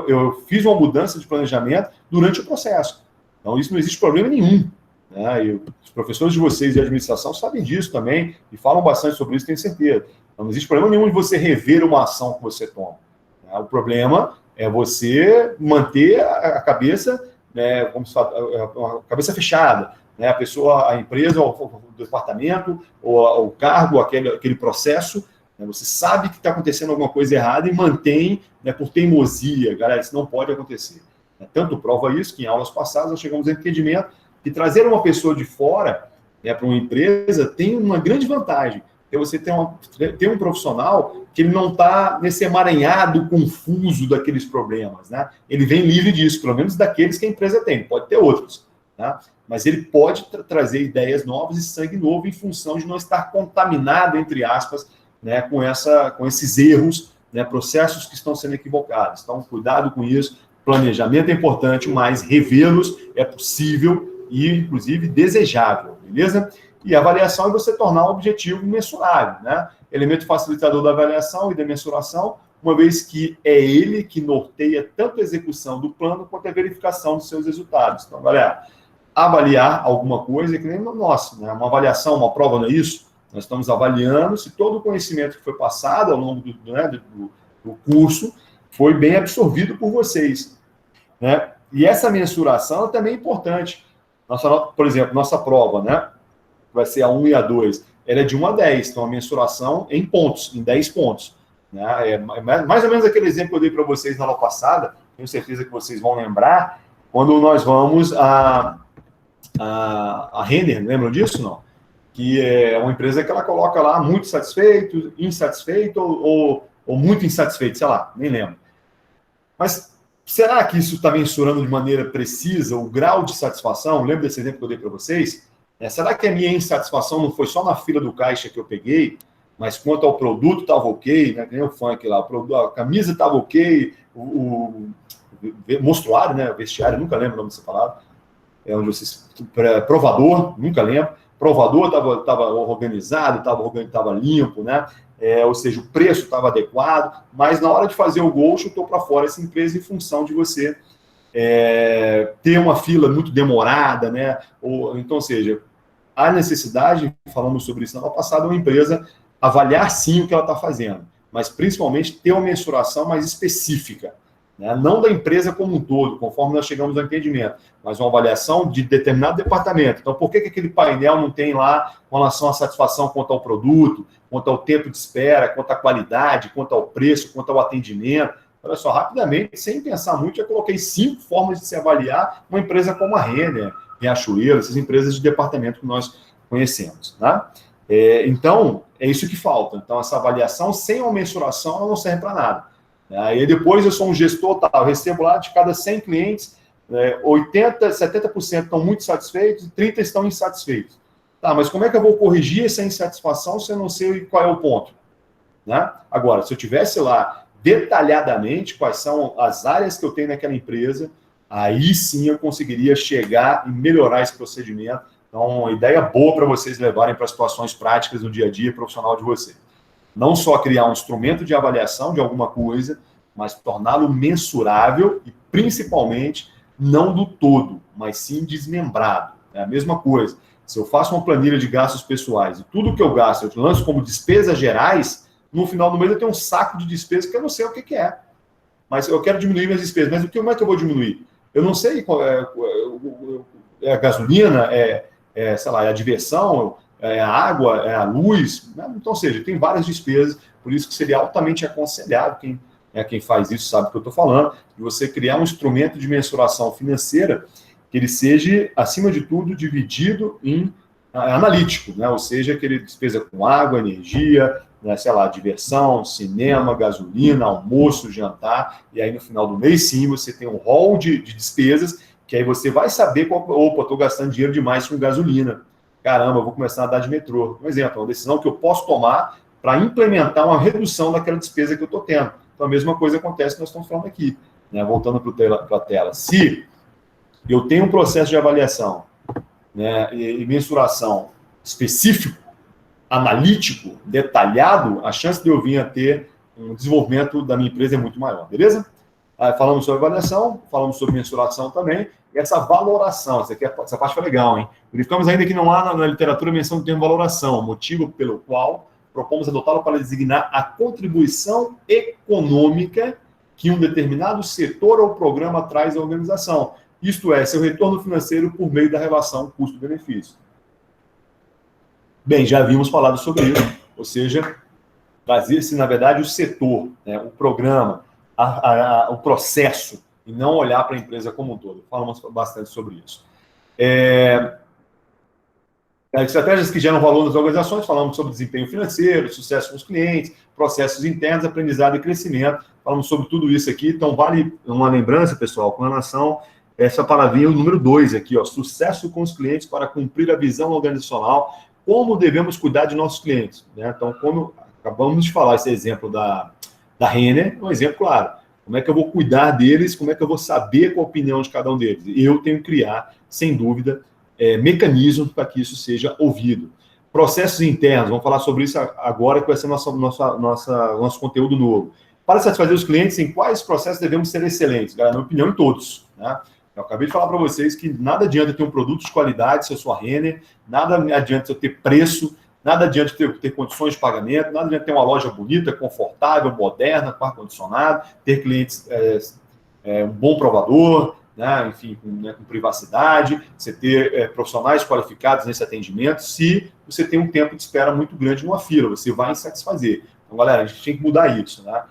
eu fiz uma mudança de planejamento durante o processo. Então, isso não existe problema nenhum, né? E os professores de vocês de administração sabem disso também e falam bastante sobre isso, tenho certeza. Então, não existe problema nenhum de você rever uma ação que você toma, né? O problema é você manter a cabeça, né, como se fala, a cabeça fechada, né? A pessoa, a empresa, o departamento, ou o cargo, aquele processo, né? Você sabe que está acontecendo alguma coisa errada e mantém, né, por teimosia. Galera, isso não pode acontecer. Tanto prova isso que em aulas passadas nós chegamos ao entendimento que trazer uma pessoa de fora, né, para uma empresa tem uma grande vantagem. Porque você tem um profissional que ele não está nesse emaranhado confuso daqueles problemas, né? Ele vem livre disso, pelo menos daqueles que a empresa tem, pode ter outros, tá? Mas ele pode trazer ideias novas e sangue novo em função de não estar contaminado, entre aspas, né, com esses erros, né, processos que estão sendo equivocados. Então, cuidado com isso. Planejamento é importante, mas revê-los é possível e, inclusive, desejável, beleza? E a avaliação é você tornar um objetivo mensurável, né? Elemento facilitador da avaliação e da mensuração, uma vez que é ele que norteia tanto a execução do plano quanto a verificação dos seus resultados. Então, galera, avaliar alguma coisa é que nem no nosso, né? Uma avaliação, uma prova, não é isso? Nós estamos avaliando se todo o conhecimento que foi passado ao longo do curso foi bem absorvido por vocês, né? E essa mensuração também é importante. Por exemplo, nossa prova, né? Vai ser a 1 e a 2. Ela é de 1 a 10, então a mensuração em pontos, em 10 pontos. Né? É mais ou menos aquele exemplo que eu dei para vocês na aula passada, tenho certeza que vocês vão lembrar, quando nós vamos a Renner, lembram disso, não? Que é uma empresa que ela coloca lá muito satisfeito, insatisfeito ou muito insatisfeito, sei lá, nem lembro. Mas será que isso está mensurando de maneira precisa o grau de satisfação? Lembra desse exemplo que eu dei para vocês? Será que a minha insatisfação não foi só na fila do caixa que eu peguei, mas quanto ao produto estava ok, né? Que nem o funk lá, a camisa estava ok, o mostruário, né? O vestiário, nunca lembro o nome dessa palavra, onde vocês, provador, nunca lembro, provador estava organizado, estava limpo, né? Ou seja, o preço estava adequado, mas na hora de fazer o gol, chutou para fora essa empresa em função de você ter uma fila muito demorada, né? Então, ou seja, há necessidade, falamos sobre isso na aula passada, uma empresa avaliar sim o que ela está fazendo, mas principalmente ter uma mensuração mais específica, né? Não da empresa como um todo, conforme nós chegamos ao entendimento, mas uma avaliação de determinado departamento. Então, por que aquele painel não tem lá com relação à satisfação quanto ao produto, quanto ao tempo de espera, quanto à qualidade, quanto ao preço, quanto ao atendimento? Olha só, rapidamente, sem pensar muito, eu coloquei 5 formas de se avaliar uma empresa como a Renner, Riachuelo, essas empresas de departamento que nós conhecemos, tá? Então, é isso que falta. Então, essa avaliação sem uma mensuração, ela não serve para nada. Aí depois eu sou um gestor, tá, eu recebo lá de cada 100 clientes, 70% estão muito satisfeitos e 30% estão insatisfeitos. Tá, mas como é que eu vou corrigir essa insatisfação se eu não sei qual é o ponto? Né? Agora, se eu tivesse lá detalhadamente quais são as áreas que eu tenho naquela empresa, aí sim eu conseguiria chegar e melhorar esse procedimento. Então, uma ideia boa para vocês levarem para situações práticas no dia a dia profissional de vocês. Não só criar um instrumento de avaliação de alguma coisa, mas torná-lo mensurável e, principalmente, não do todo, mas sim desmembrado. É a mesma coisa. Se eu faço uma planilha de gastos pessoais e tudo que eu gasto eu lanço como despesas gerais, no final do mês eu tenho um saco de despesas que eu não sei o que é. Mas eu quero diminuir minhas despesas. Mas como é que eu vou diminuir? Eu não sei qual é a gasolina, sei lá, é a diversão, é a água, é a luz. Né? Então, ou seja, tem várias despesas, por isso que seria altamente aconselhado quem Quem faz isso sabe o que eu estou falando, de você criar um instrumento de mensuração financeira que ele seja, acima de tudo, dividido em analítico, né? Ou seja, aquele despesa com água, energia, né, sei lá, diversão, cinema, gasolina, almoço, jantar, e aí no final do mês, sim, você tem um rol de despesas, que aí você vai saber, opa, estou gastando dinheiro demais com gasolina, caramba, vou começar a andar de metrô. Um exemplo, uma decisão que eu posso tomar para implementar uma redução daquela despesa que eu estou tendo. Então, a mesma coisa acontece que nós estamos falando aqui, né? Voltando para a tela. Se eu tenho um processo de avaliação, né, e mensuração específico, analítico, detalhado, a chance de eu vir a ter um desenvolvimento da minha empresa é muito maior, beleza? Falamos sobre avaliação, falamos sobre mensuração também, e essa valoração, essa parte foi legal, hein? Verificamos ainda que não há na literatura menção do termo valoração, motivo pelo qual propomos adotá-lo para designar a contribuição econômica que um determinado setor ou programa traz à organização, isto é, seu retorno financeiro por meio da relação custo-benefício. Bem, já havíamos falado sobre isso, ou seja, trazer-se, na verdade, o setor, né, o programa, o processo, e não olhar para a empresa como um todo. Falamos bastante sobre isso. Estratégias que geram valor nas organizações, falamos sobre desempenho financeiro, sucesso com os clientes, processos internos, aprendizado e crescimento. Falamos sobre tudo isso aqui, então vale uma lembrança, pessoal, com relação a essa palavrinha, o número 2 aqui, ó, sucesso com os clientes para cumprir a visão organizacional, como devemos cuidar de nossos clientes, né? Então, como acabamos de falar, esse exemplo da Renner, é um exemplo claro. Como é que eu vou cuidar deles, como é que eu vou saber qual a opinião de cada um deles? Eu tenho que criar, sem dúvida, mecanismos para que isso seja ouvido. Processos internos, vamos falar sobre isso agora, que vai ser nosso conteúdo novo. Para satisfazer os clientes, em quais processos devemos ser excelentes? Na minha opinião, em todos, né? Eu acabei de falar para vocês que nada adianta ter um produto de qualidade se eu sou a Renner, nada adianta eu ter preço, nada adianta ter condições de pagamento, nada adianta ter uma loja bonita, confortável, moderna, com ar-condicionado, ter clientes, um bom provador, né, enfim, com privacidade, você ter profissionais qualificados nesse atendimento, se você tem um tempo de espera muito grande numa fila, você vai insatisfazer. Então, galera, a gente tem que mudar isso, né?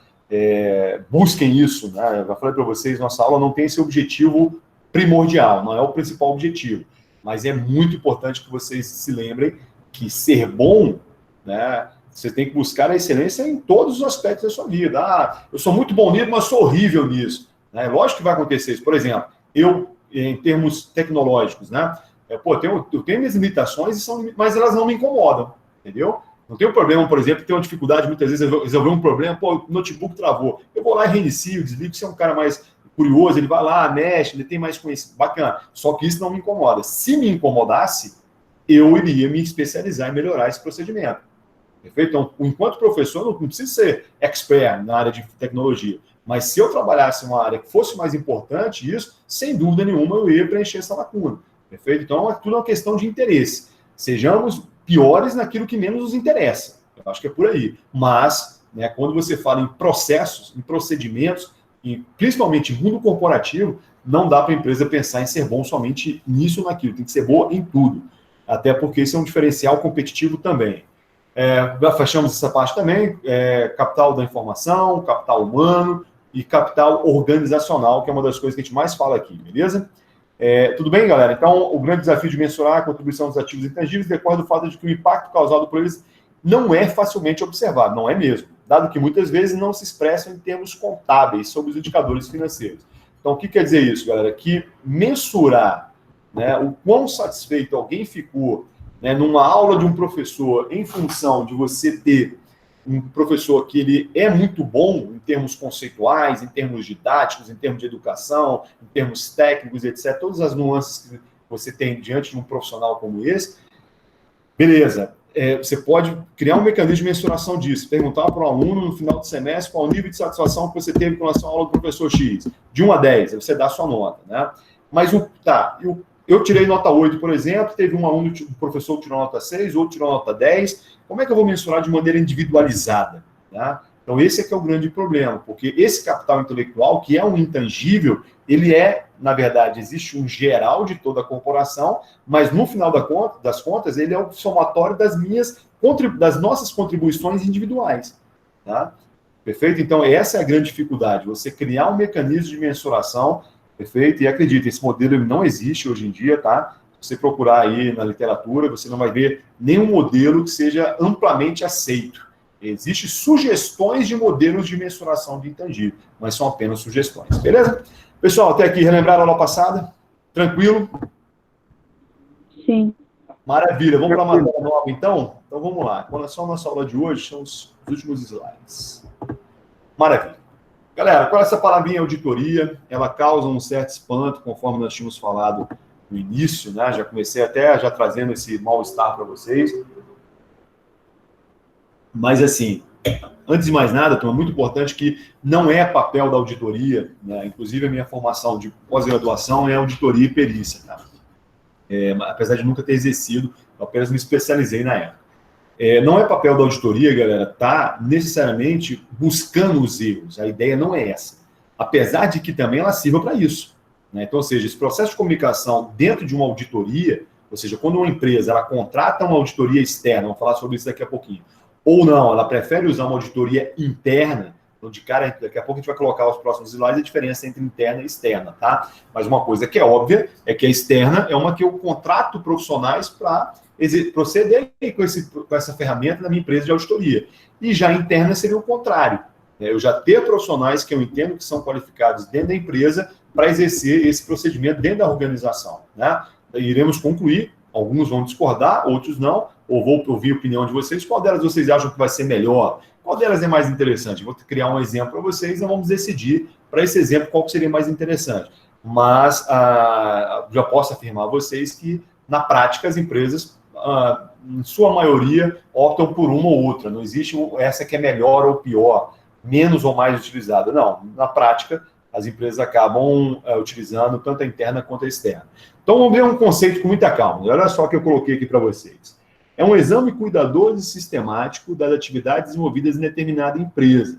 Busquem isso, né? Eu já falei para vocês, nossa aula não tem esse objetivo primordial, não é o principal objetivo, mas é muito importante que vocês se lembrem que ser bom, né, você tem que buscar a excelência em todos os aspectos da sua vida. Eu sou muito bom nisso, mas sou horrível nisso, né? Lógico que vai acontecer isso. Por exemplo, eu, em termos tecnológicos, né, eu tenho minhas limitações, mas elas não me incomodam, entendeu? Não tem um problema, por exemplo, ter uma dificuldade, muitas vezes, resolver um problema, o notebook travou. Eu vou lá e reinicio, desligo, se é um cara mais curioso, ele vai lá, mexe, ele tem mais conhecimento, bacana. Só que isso não me incomoda. Se me incomodasse, eu iria me especializar em melhorar esse procedimento. Perfeito? Então, enquanto professor, não preciso ser expert na área de tecnologia. Mas se eu trabalhasse em uma área que fosse mais importante, isso, sem dúvida nenhuma, eu ia preencher essa lacuna. Perfeito? Então, tudo é uma questão de interesse. Sejamos piores naquilo que menos nos interessa. Eu acho que é por aí. Mas, né, quando você fala em processos, em procedimentos, e principalmente em mundo corporativo, não dá para a empresa pensar em ser bom somente nisso ou naquilo. Tem que ser boa em tudo. Até porque isso é um diferencial competitivo também. Já fechamos essa parte também, capital da informação, capital humano e capital organizacional, que é uma das coisas que a gente mais fala aqui, beleza? Tudo bem, galera? Então, o grande desafio de mensurar a contribuição dos ativos intangíveis decorre do fato de que o impacto causado por eles não é facilmente observado, não é mesmo, dado que muitas vezes não se expressam em termos contábeis sobre os indicadores financeiros. Então, o que quer dizer isso, galera? Que mensurar, né, o quão satisfeito alguém ficou, né, numa aula de um professor em função de você ter um professor que ele é muito bom em termos conceituais, em termos didáticos, em termos de educação, em termos técnicos, etc. Todas as nuances que você tem diante de um profissional como esse, beleza. Você pode criar um mecanismo de mensuração disso, perguntar para o aluno no final do semestre qual o nível de satisfação que você teve com relação à aula do professor X. De 1 a 10, você dá a sua nota, né? Mas eu tirei nota 8, por exemplo, teve um aluno, um professor que tirou nota 6, outro tirou nota 10. Como é que eu vou mensurar de maneira individualizada? Tá? Então, esse é que é o grande problema, porque esse capital intelectual, que é um intangível, ele na verdade, existe um geral de toda a corporação, mas no final das contas, ele é o somatório das nossas contribuições individuais. Tá? Perfeito? Então, essa é a grande dificuldade, você criar um mecanismo de mensuração, perfeito? E acredite, esse modelo ele não existe hoje em dia, tá? Se você procurar aí na literatura, você não vai ver nenhum modelo que seja amplamente aceito. Existem sugestões de modelos de mensuração de intangível, mas são apenas sugestões, beleza? Pessoal, até aqui, relembrar a aula passada? Tranquilo? Sim. Maravilha, vamos para a matéria nova, então? Então, vamos lá. Olha só, a nossa aula de hoje são os últimos slides. Maravilha. Galera, qual é essa palavrinha auditoria? Ela causa um certo espanto, conforme nós tínhamos falado no início, né? Já comecei até já trazendo esse mal-estar para vocês. Mas, assim, antes de mais nada, é muito importante que não é papel da auditoria, né? Inclusive a minha formação de pós-graduação é auditoria e perícia, tá? Apesar de nunca ter exercido, eu apenas me especializei na época. Não é papel da auditoria, galera, tá necessariamente buscando os erros. A ideia não é essa. Apesar de que também ela sirva para isso, né? Então, ou seja, esse processo de comunicação dentro de uma auditoria, ou seja, quando uma empresa ela contrata uma auditoria externa, vamos falar sobre isso daqui a pouquinho, ou não, ela prefere usar uma auditoria interna, então, de cara, daqui a pouco a gente vai colocar os próximos slides a diferença entre interna e externa, tá? Mas uma coisa que é óbvia é que a externa é uma que eu contrato profissionais para proceder com essa ferramenta na minha empresa de auditoria. E já a interna seria o contrário. Eu já ter profissionais que eu entendo que são qualificados dentro da empresa para exercer esse procedimento dentro da organização, né? Iremos concluir, alguns vão discordar, outros não, ou vou ouvir a opinião de vocês, qual delas vocês acham que vai ser melhor? Qual delas é mais interessante? Vou criar um exemplo para vocês e vamos decidir para esse exemplo qual que seria mais interessante. Mas já posso afirmar a vocês que, na prática, as empresas, em sua maioria, optam por uma ou outra. Não existe essa que é melhor ou pior, menos ou mais utilizada. Não, na prática, as empresas acabam utilizando tanto a interna quanto a externa. Então, vamos ver um conceito com muita calma. Olha só o que eu coloquei aqui para vocês. É um exame cuidadoso e sistemático das atividades desenvolvidas em determinada empresa,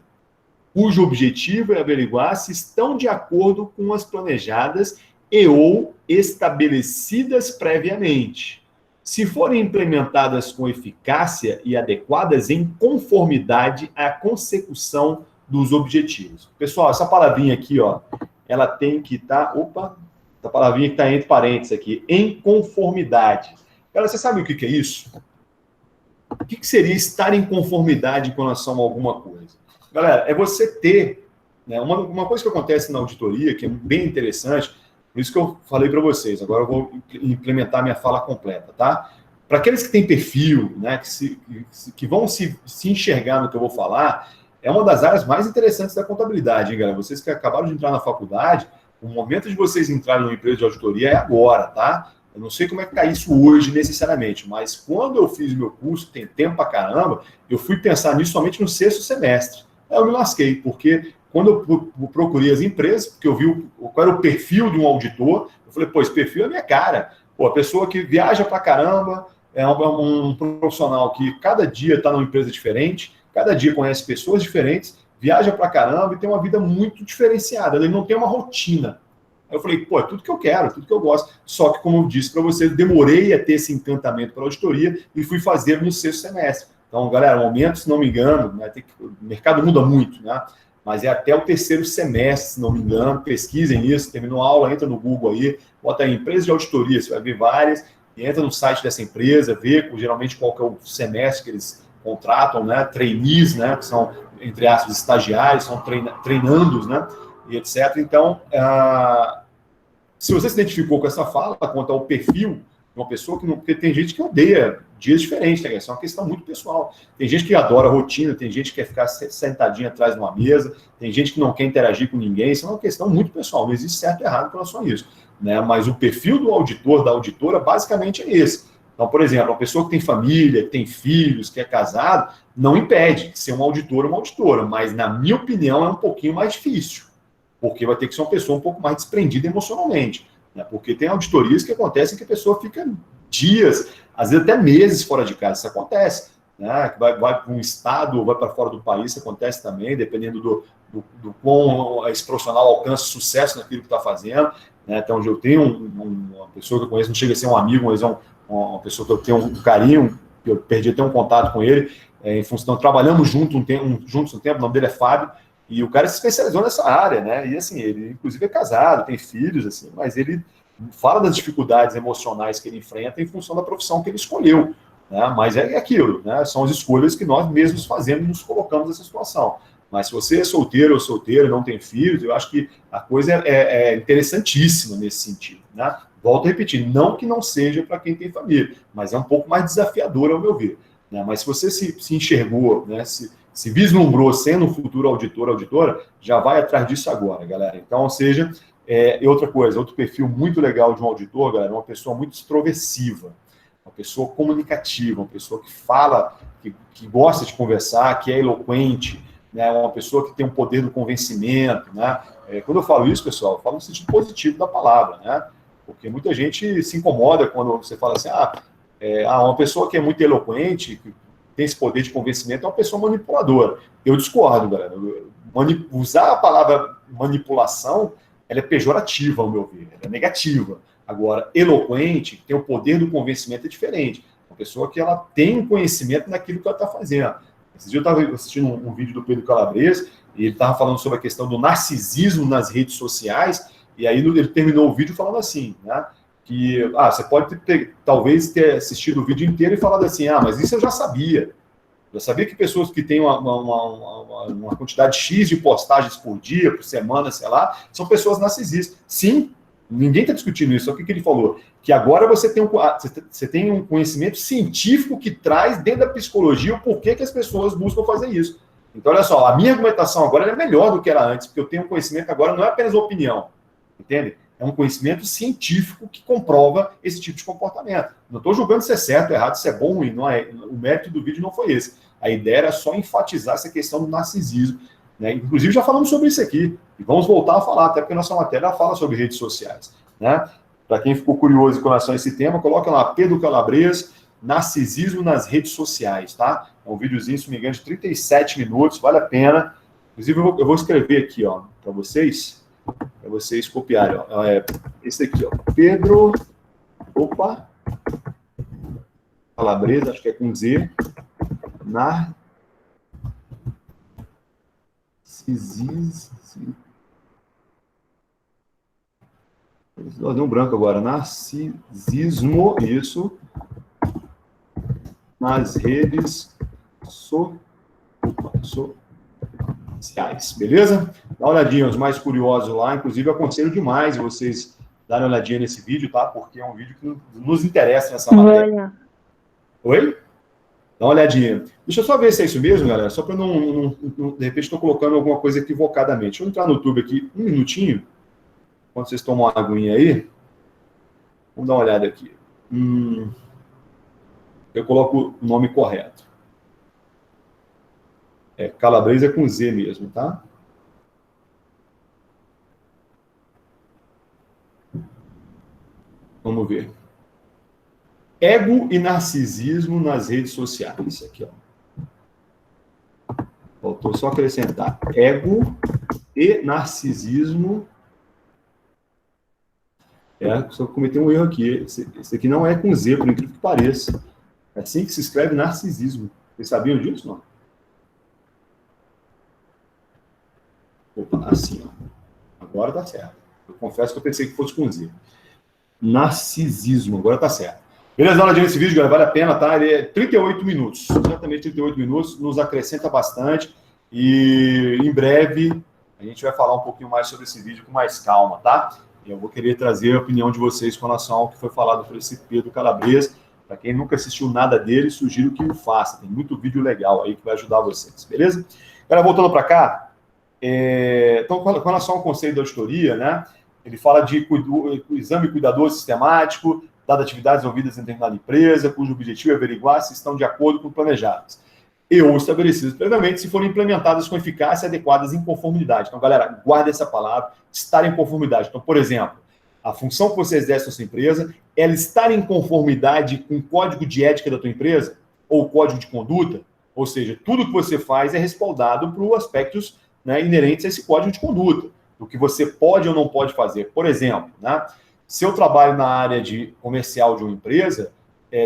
cujo objetivo é averiguar se estão de acordo com as planejadas e ou estabelecidas previamente, se forem implementadas com eficácia e adequadas em conformidade à consecução dos objetivos. Pessoal, essa palavrinha aqui, ó, ela tem que estar... essa palavrinha que está entre parênteses aqui, em conformidade. Galera, você sabe o que é isso? O que seria estar em conformidade com relação a alguma coisa? Galera, é você ter, né, uma coisa que acontece na auditoria, que é bem interessante, por isso que eu falei para vocês, agora eu vou implementar minha fala completa, tá? Para aqueles que têm perfil, né, que vão se enxergar no que eu vou falar, é uma das áreas mais interessantes da contabilidade, hein, galera? Vocês que acabaram de entrar na faculdade, o momento de vocês entrarem numa empresa de auditoria é agora, tá? Eu não sei como é que está isso hoje necessariamente, mas quando eu fiz meu curso, tem tempo pra caramba, eu fui pensar nisso somente no 6º semestre. Aí eu me lasquei, porque quando eu procurei as empresas, porque eu vi qual era o perfil de um auditor, eu falei, pô, esse perfil é minha cara. Pô, a pessoa que viaja pra caramba, é um profissional que cada dia está numa empresa diferente, cada dia conhece pessoas diferentes, viaja pra caramba e tem uma vida muito diferenciada, ele não tem uma rotina. Aí eu falei, pô, é tudo que eu quero, tudo que eu gosto. Só que, como eu disse para vocês, demorei a ter esse encantamento pela auditoria e fui fazer no 6º semestre. Então, galera, no momento, se não me engano, né, o mercado muda muito, né? Mas é até o 3º semestre, se não me engano. Pesquisem isso, terminou a aula, entra no Google aí, bota aí empresa de auditoria, você vai ver várias, e entra no site dessa empresa, vê geralmente qual que é o semestre que eles contratam, né? Trainees, né? Que são, entre aspas, estagiários, são treinandos, né? E etc. Então, se você se identificou com essa fala, quanto ao perfil de uma pessoa que não... Porque tem gente que odeia dias diferentes, né? Isso é uma questão muito pessoal. Tem gente que adora a rotina, tem gente que quer ficar sentadinho atrás de uma mesa, tem gente que não quer interagir com ninguém. Isso é uma questão muito pessoal, não existe certo e errado com relação a isso, né? Mas o perfil do auditor, da auditora, basicamente é esse. Então, por exemplo, uma pessoa que tem família, que tem filhos, que é casado, não impede de ser um auditor ou uma auditora, mas, na minha opinião, é um pouquinho mais difícil, porque vai ter que ser uma pessoa um pouco mais desprendida emocionalmente, né? Porque tem auditorias que acontecem que a pessoa fica dias, às vezes até meses fora de casa, isso acontece, né? Que vai para um estado ou vai para fora do país, isso acontece também, dependendo do quão esse profissional alcança sucesso naquilo que está fazendo, né? Então, eu tenho uma pessoa que eu conheço, não chega a ser um amigo, mas é uma pessoa que eu tenho um carinho, que eu perdi até um contato com ele, em função, trabalhamos juntos um tempo, o nome dele é Fábio, e o cara se especializou nessa área, né? E assim, ele inclusive é casado, tem filhos, assim, mas ele fala das dificuldades emocionais que ele enfrenta em função da profissão que ele escolheu, né? Mas é aquilo, né? São as escolhas que nós mesmos fazemos, nos colocamos nessa situação. Mas se você é solteiro ou solteira, não tem filhos, eu acho que a coisa é interessantíssima nesse sentido, né? Volto a repetir, não que não seja para quem tem família, mas é um pouco mais desafiador, ao meu ver, né? Mas se você se enxergou, né, se vislumbrou sendo um futuro auditor, auditora, já vai atrás disso agora, galera. Então, ou seja, outra coisa, outro perfil muito legal de um auditor, galera, é uma pessoa muito extroversiva, uma pessoa comunicativa, uma pessoa que fala, que gosta de conversar, que é eloquente, né, uma pessoa que tem um poder do convencimento, né? Quando eu falo isso, pessoal, eu falo no sentido positivo da palavra, né? Porque muita gente se incomoda quando você fala assim, uma pessoa que é muito eloquente, que tem esse poder de convencimento, é uma pessoa manipuladora. Eu discordo, galera. Usar a palavra manipulação, ela é pejorativa, ao meu ver, ela é negativa. Agora, eloquente, que tem o poder do convencimento, é diferente. Uma pessoa que ela tem um conhecimento naquilo que ela está fazendo. Esse dia eu estava assistindo um vídeo do Pedro Calabres, e ele estava falando sobre a questão do narcisismo nas redes sociais, e aí ele terminou o vídeo falando assim, né? Que você pode talvez ter assistido o vídeo inteiro e falado assim, mas isso eu já sabia. Eu sabia que pessoas que têm uma quantidade X de postagens por dia, por semana, sei lá, são pessoas narcisistas. Sim, ninguém está discutindo isso. Só que ele falou? Que agora você tem um conhecimento científico que traz dentro da psicologia o porquê que as pessoas buscam fazer isso. Então, olha só, a minha argumentação agora é melhor do que era antes, porque eu tenho um conhecimento agora, não é apenas opinião, entende? É um conhecimento científico que comprova esse tipo de comportamento. Não estou julgando se é certo ou errado, se é bom ou ruim. Não é, o mérito do vídeo não foi esse. A ideia era só enfatizar essa questão do narcisismo, né? Inclusive, já falamos sobre isso aqui. E vamos voltar a falar, até porque a nossa matéria fala sobre redes sociais, né? Para quem ficou curioso com relação a esse tema, coloca lá, Pedro Calabres, narcisismo nas redes sociais, tá? É um videozinho, se não me engano, de 37 minutos, vale a pena. Inclusive, eu vou escrever aqui, ó, para vocês copiarem, ó. Esse aqui, ó, Pedro, Calabres, acho que é com Z, narcisismo, deu um branco agora, narcisismo, isso, nas redes sociais, beleza? Dá uma olhadinha, os mais curiosos lá, inclusive eu aconselho demais vocês darem uma olhadinha nesse vídeo, tá? Porque é um vídeo que nos interessa nessa matéria. Oi? Dá uma olhadinha. Deixa eu só ver se é isso mesmo, galera, só para não de repente estou colocando alguma coisa equivocadamente. Deixa eu entrar no YouTube aqui um minutinho, enquanto vocês tomam uma aguinha aí. Vamos dar uma olhada aqui. Eu coloco o nome correto. Calabres é com Z mesmo, tá? Vamos ver. Ego e narcisismo nas redes sociais. Isso aqui, ó. Faltou só acrescentar. Ego e narcisismo. Só cometei um erro aqui. Esse aqui não é com Z, por incrível que pareça. É assim que se escreve narcisismo. Vocês sabiam disso, não? Assim, ó. Agora tá certo. Eu confesso que eu pensei que fosse com Z. Narcisismo, agora tá certo. Beleza, dá uma olhadinha nesse vídeo, galera, vale a pena, tá? Ele é 38 minutos, exatamente 38 minutos, nos acrescenta bastante e em breve a gente vai falar um pouquinho mais sobre esse vídeo com mais calma, tá? E eu vou querer trazer a opinião de vocês com relação ao que foi falado por esse Pedro Calabres. Para quem nunca assistiu nada dele, sugiro que o faça, tem muito vídeo legal aí que vai ajudar vocês, beleza? Galera, voltando para cá, então com relação ao conselho da auditoria, né? Ele fala de exame cuidadoso sistemático, dadas atividades envolvidas em determinada empresa, cujo objetivo é averiguar se estão de acordo com o planejadas e ou estabelecidas previamente, se forem implementadas com eficácia e adequadas em conformidade. Então, galera, guarda essa palavra, estar em conformidade. Então, por exemplo, a função que você exerce na sua empresa, ela estar em conformidade com o código de ética da tua empresa, ou código de conduta, ou seja, tudo que você faz é respaldado por aspectos, né, inerentes a esse código de conduta, do que você pode ou não pode fazer. Por exemplo, né, se eu trabalho na área de comercial de uma empresa,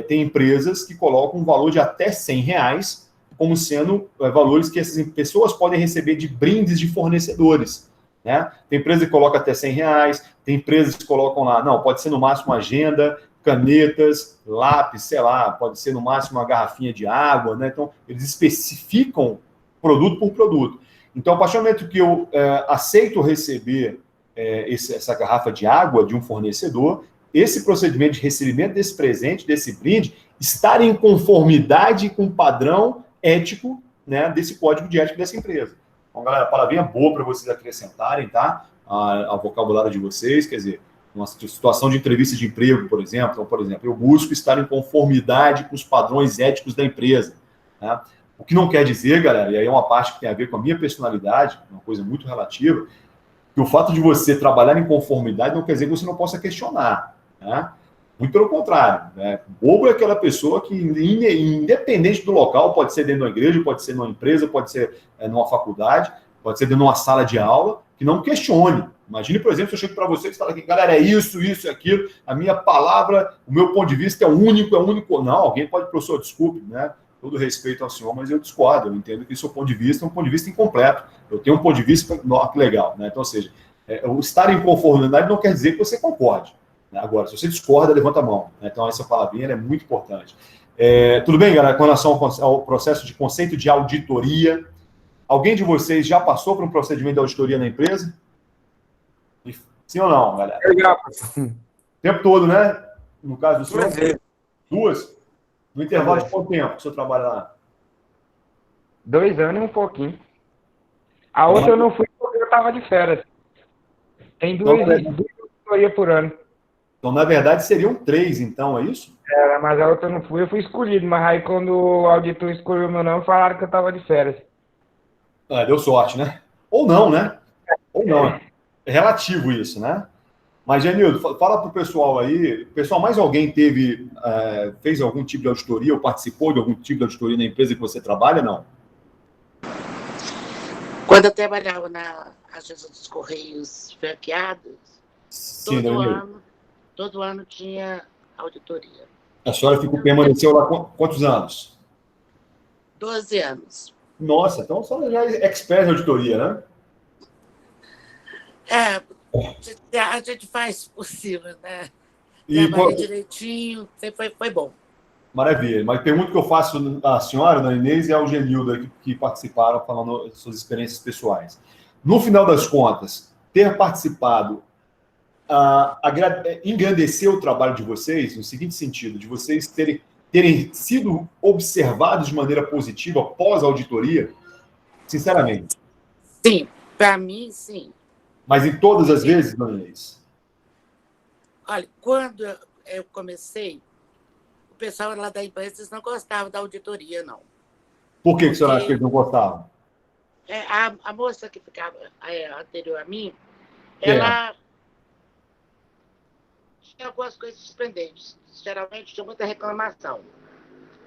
tem empresas que colocam um valor de até R$100 como sendo valores que essas pessoas podem receber de brindes de fornecedores. Né? Tem empresa que coloca até R$100, tem empresas que colocam lá, não, pode ser no máximo agenda, canetas, lápis, sei lá, pode ser no máximo uma garrafinha de água, né? Então, eles especificam produto por produto. Então, a partir do momento que eu aceito receber essa garrafa de água de um fornecedor, esse procedimento de recebimento desse presente, desse brinde, estar em conformidade com o padrão ético, né, desse código de ética dessa empresa. Então, galera, palavrinha boa para vocês acrescentarem, tá? Ao vocabulário de vocês, quer dizer, uma situação de entrevista de emprego, por exemplo. Então, por exemplo, eu busco estar em conformidade com os padrões éticos da empresa. Né? O que não quer dizer, galera, e aí é uma parte que tem a ver com a minha personalidade, uma coisa muito relativa, que o fato de você trabalhar em conformidade não quer dizer que você não possa questionar. Né? Muito pelo contrário. Né? Bobo é aquela pessoa que, independente do local, pode ser dentro de uma igreja, pode ser numa empresa, pode ser numa faculdade, pode ser dentro de uma sala de aula, que não questione. Imagine, por exemplo, se eu chego para você e falo aqui, galera, é isso, aquilo, a minha palavra, o meu ponto de vista é único. Não, alguém pode, professor, desculpe, né? Todo respeito ao senhor, mas eu discordo, eu entendo que o seu ponto de vista é um ponto de vista incompleto. Eu tenho um ponto de vista legal, né? Então, ou seja, o estar em conformidade não quer dizer que você concorde. Né? Agora, se você discorda, levanta a mão. Né? Então, essa palavrinha é muito importante. Tudo bem, galera, com relação ao processo de conceito de auditoria, alguém de vocês já passou por um procedimento de auditoria na empresa? Sim ou não, galera? O tempo todo, né? No caso do senhor? Duas? No intervalo de quanto tempo que o senhor trabalha lá? 2 anos e um pouquinho. A outra eu não fui porque eu estava de férias. Tem duas auditorias por ano. Então, na verdade, seriam 3, então, é isso? Mas a outra eu não fui, eu fui escolhido. Mas aí quando o auditor escolheu o meu nome, falaram que eu estava de férias. Deu sorte, né? Ou não, né? Ou não. É relativo isso, né? Mas, Genildo, fala para o pessoal aí, pessoal, mais alguém fez algum tipo de auditoria ou participou de algum tipo de auditoria na empresa que você trabalha, não? Quando eu trabalhava na Agência dos Correios franqueados, Sim, todo ano tinha auditoria. A senhora permaneceu lá quantos anos? 12 anos. Nossa, então a senhora já é expert em auditoria, né? A gente faz o possível, né? Trabalha direitinho, sempre foi bom. Maravilha. Mas a pergunta que eu faço à senhora, da Inês, e ao Genildo, que participaram, falando das suas experiências pessoais. No final das contas, ter participado engrandeceu o trabalho de vocês, no seguinte sentido, de vocês terem sido observados de maneira positiva após a auditoria? Sinceramente. Sim, para mim, sim. Mas em todas as vezes, dona Inês? Olha, quando eu comecei, o pessoal lá da empresa não gostava da auditoria, não. Por que a senhora acha que eles não gostavam? A moça que ficava anterior a mim, ela tinha algumas coisas surpreendentes. Geralmente tinha muita reclamação.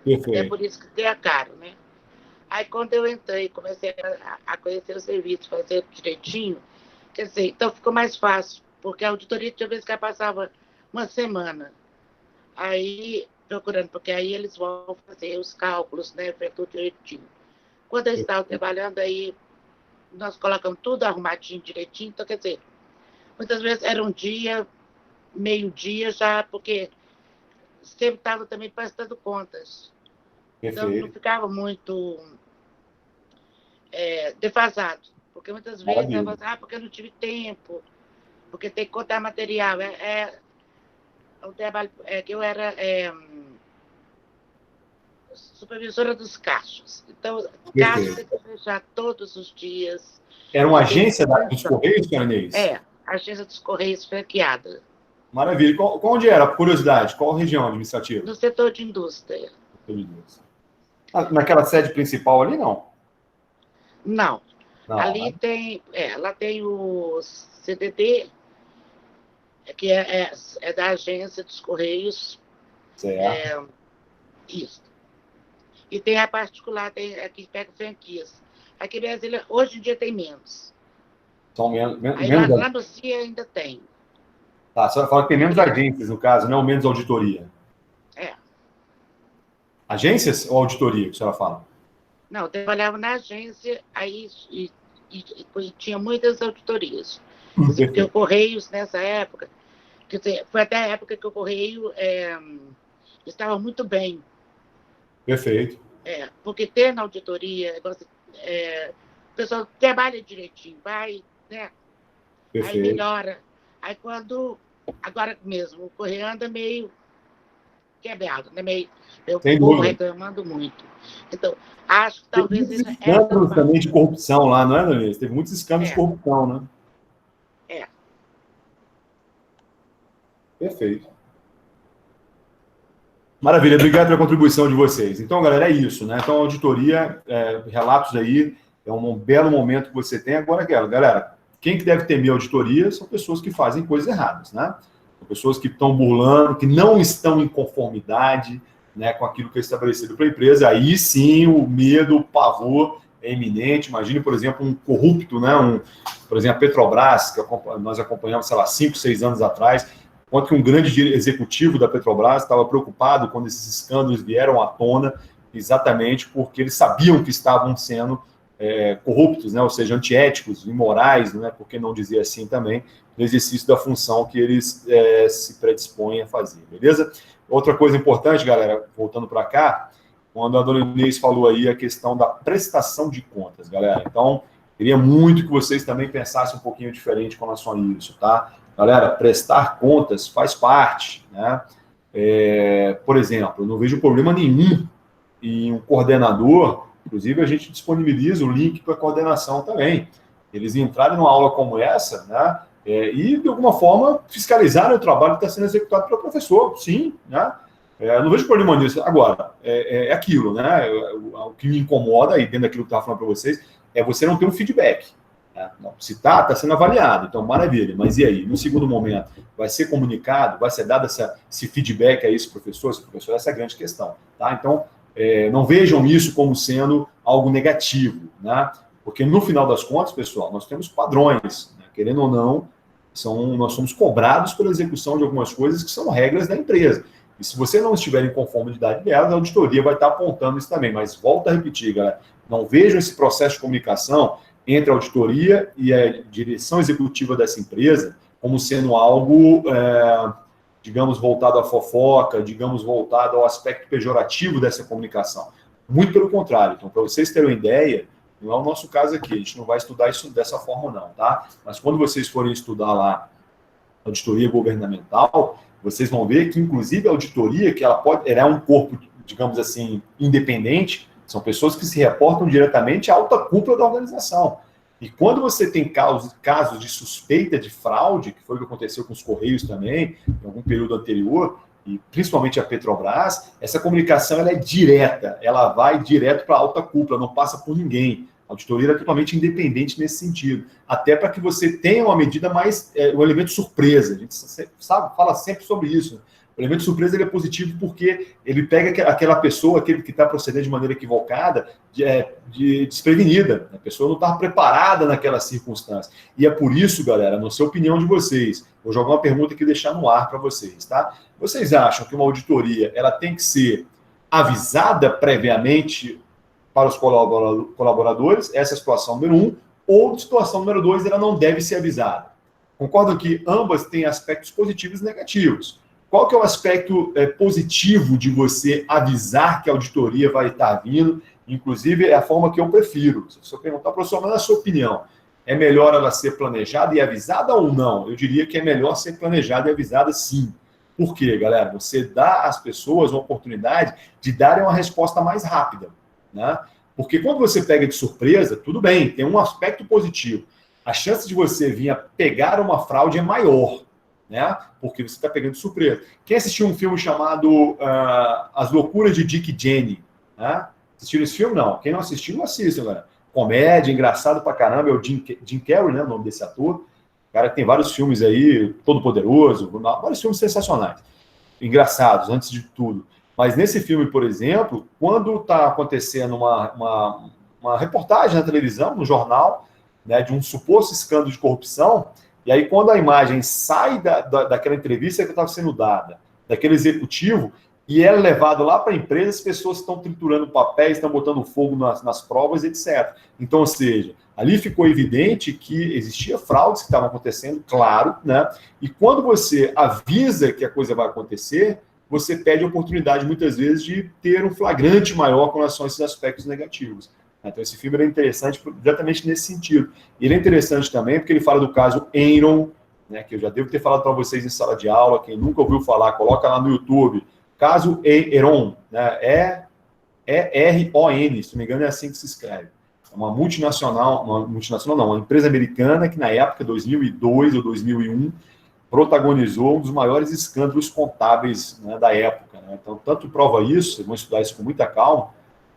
Perfeito. É por isso que tem a caro, né? Aí, quando eu entrei, comecei a conhecer o serviço, fazer direitinho, quer dizer, então ficou mais fácil, porque a auditoria tinha vezes que ela passava uma semana. Aí, procurando, porque aí eles vão fazer os cálculos, né? Foi tudo direitinho. Quando eu estava trabalhando, aí nós colocamos tudo arrumadinho, direitinho. Então, quer dizer, muitas vezes era um dia, meio-dia já, porque sempre estava também prestando contas. Então, não ficava muito defasado. Porque muitas vezes eu falo, porque eu não tive tempo, porque tem que contar material. O trabalho que eu era supervisora dos caixas. Então, caixa tem que fechar todos os dias. Era uma agência dos Correios, senhora Inês? Agência dos Correios franqueada. Maravilha. Onde era? Curiosidade, qual região administrativa? No setor de indústria. Naquela sede principal ali, não? Não. Ali tem, lá tem o CDD, que é da Agência dos Correios. Certo. Isso. E tem a particular, aqui pega franquias. Aqui em Brasília, hoje em dia tem menos. São menos. Aí lá no CIA ainda tem. Tá, a senhora fala que tem menos agências, no caso, não menos auditoria. É. Agências ou auditoria, que a senhora fala? Não, eu trabalhava na agência, aí e tinha muitas auditorias. Porque o Correios, nessa época, quer dizer, foi até a época que o Correio estava muito bem. Perfeito. Porque tendo auditoria, o pessoal trabalha direitinho, vai, né? Perfeito. Aí melhora. Aí agora mesmo, o Correio anda meio quebrado, né? O povo reclamando muito. Então, acho que talvez teve muitos escândalos também de corrupção lá, não é, Danilo? Teve muitos escândalos de corrupção, né? Perfeito. Maravilha, obrigado pela contribuição de vocês. Então, galera, é isso, né? Então, auditoria, relatos aí, é um belo momento que você tem. Agora, galera, quem que deve temer auditoria são pessoas que fazem coisas erradas, né? São pessoas que estão burlando, que não estão em conformidade, né, com aquilo que é estabelecido para a empresa. Aí sim, o medo, o pavor é iminente. Imagine, por exemplo, um corrupto, né? Por exemplo, a Petrobras, que nós acompanhamos, sei lá, 5, 6 anos atrás, quanto que um grande executivo da Petrobras estava preocupado quando esses escândalos vieram à tona, exatamente porque eles sabiam que estavam sendo corruptos, né? Ou seja, antiéticos, imorais, né? Por que não dizer assim também, no exercício da função que eles se predispõem a fazer, beleza? Outra coisa importante, galera, voltando para cá, quando a dona Inês falou aí a questão da prestação de contas, galera. Então, queria muito que vocês também pensassem um pouquinho diferente com relação a isso, tá? Galera, prestar contas faz parte, né? Por exemplo, eu não vejo problema nenhum em um coordenador, inclusive a gente disponibiliza o link para coordenação também. Eles entrarem numa aula como essa, né? E, de alguma forma, fiscalizarem o trabalho que está sendo executado pelo professor, sim, né? Eu não vejo problema nisso. Agora, é aquilo, né? O que me incomoda, aí dentro daquilo que eu estava falando para vocês, é você não ter um feedback. Não, se está sendo avaliado, então maravilha, mas e aí? No segundo momento, vai ser comunicado, vai ser dado esse feedback a esse professor? Essa é a grande questão, tá? Então, não vejam isso como sendo algo negativo, né? Porque no final das contas, pessoal, nós temos padrões, né? Querendo ou não, nós somos cobrados pela execução de algumas coisas que são regras da empresa. E se você não estiver em conformidade delas, a auditoria vai estar apontando isso também. Mas volto a repetir, galera, não vejam esse processo de comunicação entre a auditoria e a direção executiva dessa empresa como sendo algo, digamos, voltado à fofoca, digamos, voltado ao aspecto pejorativo dessa comunicação. Muito pelo contrário. Então, para vocês terem uma ideia, não é o nosso caso aqui, a gente não vai estudar isso dessa forma não, tá? Mas quando vocês forem estudar lá auditoria governamental, vocês vão ver que, inclusive, a auditoria, que ela é um corpo, digamos assim, independente, são pessoas que se reportam diretamente à alta cúpula da organização. E quando você tem casos de suspeita de fraude, que foi o que aconteceu com os Correios também, em algum período anterior, e principalmente a Petrobras, essa comunicação ela é direta, ela vai direto para a alta cúpula, não passa por ninguém. A auditoria é totalmente independente nesse sentido. Até para que você tenha uma medida mais, um elemento surpresa. A gente fala sempre sobre isso. O elemento surpresa ele é positivo porque ele pega aquela pessoa, aquele que está procedendo de maneira equivocada, desprevenida. A pessoa não está preparada naquela circunstância. E é por isso, galera, não sei a opinião de vocês, vou jogar uma pergunta aqui e deixar no ar para vocês, tá? Vocês acham que uma auditoria ela tem que ser avisada previamente para os colaboradores, essa é a situação número 1, ou situação número 2, ela não deve ser avisada? Concordam que ambas têm aspectos positivos e negativos. Qual que é o aspecto positivo de você avisar que a auditoria vai estar vindo? Inclusive, é a forma que eu prefiro. Se eu perguntar, professor, mas na sua opinião, é melhor ela ser planejada e avisada ou não? Eu diria que é melhor ser planejada e avisada sim. Por quê, galera? Você dá às pessoas uma oportunidade de darem uma resposta mais rápida, né? Porque quando você pega de surpresa, tudo bem, tem um aspecto positivo. A chance de você vir a pegar uma fraude é maior, né? Porque você está pegando de surpresa. Quem assistiu um filme chamado As Loucuras de Dick e Jane? Né? Assistiram esse filme? Não. Quem não assistiu, assista, galera. Comédia, engraçado pra caramba, é o Jim Carrey, né? O nome desse ator. O cara tem vários filmes aí, Todo Poderoso, vários filmes sensacionais. Engraçados, antes de tudo. Mas nesse filme, por exemplo, quando está acontecendo uma reportagem na televisão, no jornal, né, de um suposto escândalo de corrupção, e aí quando a imagem sai daquela entrevista que estava sendo dada, daquele executivo, e é levado lá para a empresa, as pessoas estão triturando papéis, estão botando fogo nas provas, etc. Então, ou seja, ali ficou evidente que existia fraudes que estavam acontecendo, claro, né? E quando você avisa que a coisa vai acontecer, você perde a oportunidade, muitas vezes, de ter um flagrante maior com relação a esses aspectos negativos. Então, esse filme era interessante exatamente nesse sentido. E ele é interessante também porque ele fala do caso Enron, né, que eu já devo ter falado para vocês em sala de aula. Quem nunca ouviu falar, coloca lá no YouTube. Caso Enron, né, E-R-O-N, se não me engano, é assim que se escreve. É uma multinacional não, uma empresa americana que na época, 2002 ou 2001, protagonizou um dos maiores escândalos contábeis, né, da época. Né? Então, tanto prova isso, vocês vão estudar isso com muita calma,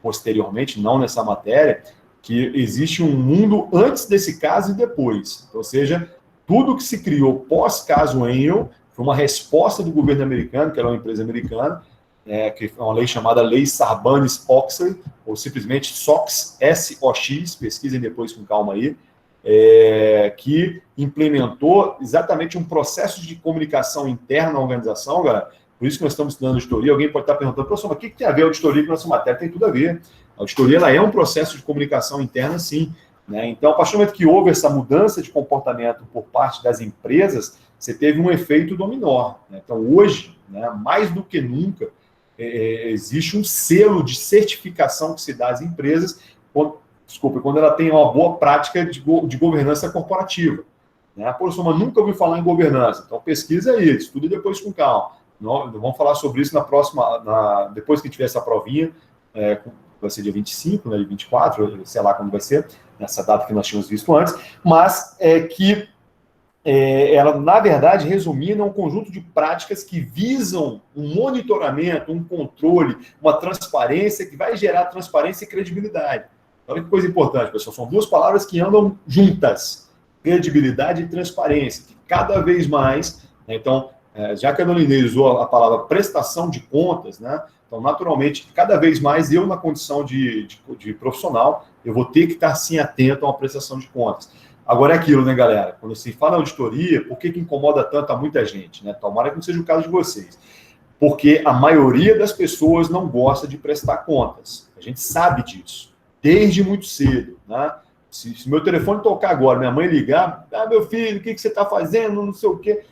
posteriormente, não nessa matéria, que existe um mundo antes desse caso e depois. Ou seja, tudo que se criou pós-caso Enron foi uma resposta do governo americano, que era uma empresa americana, que é uma lei chamada Lei Sarbanes-Oxley, ou simplesmente SOX, S-O-X, pesquisem depois com calma aí, que implementou exatamente um processo de comunicação interna na organização, galera. Por isso que nós estamos estudando auditoria. Alguém pode estar perguntando, professor, mas o que tem a ver a auditoria com a nossa matéria? Tem tudo a ver. A auditoria ela é um processo de comunicação interna, sim. Né? Então, a partir do momento que houve essa mudança de comportamento por parte das empresas, você teve um efeito dominó. Né? Então, hoje, né, mais do que nunca, existe um selo de certificação que se dá às empresas quando ela tem uma boa prática de governança corporativa. Né? Professor, mas nunca ouvi falar em governança. Então, pesquisa aí, estude depois com calma. Vamos falar sobre isso na próxima, depois que tiver essa provinha, vai ser dia 25, né, dia 24, sei lá quando vai ser, nessa data que nós tínhamos visto antes, mas ela, na verdade, resumida um conjunto de práticas que visam um monitoramento, um controle, uma transparência que vai gerar transparência e credibilidade. Olha que coisa importante, pessoal, são duas palavras que andam juntas, credibilidade e transparência, que cada vez mais, né, então, já que a dona Inês usou a palavra prestação de contas, né? Então, naturalmente, cada vez mais eu, na condição de profissional, eu vou ter que estar, sim, atento a uma prestação de contas. Agora é aquilo, né, galera? Quando se fala auditoria, por que incomoda tanto a muita gente? Né? Tomara que não seja o caso de vocês. Porque a maioria das pessoas não gosta de prestar contas. A gente sabe disso, desde muito cedo, né? Se meu telefone tocar agora, minha mãe ligar, meu filho, o que você está fazendo, não sei o quê...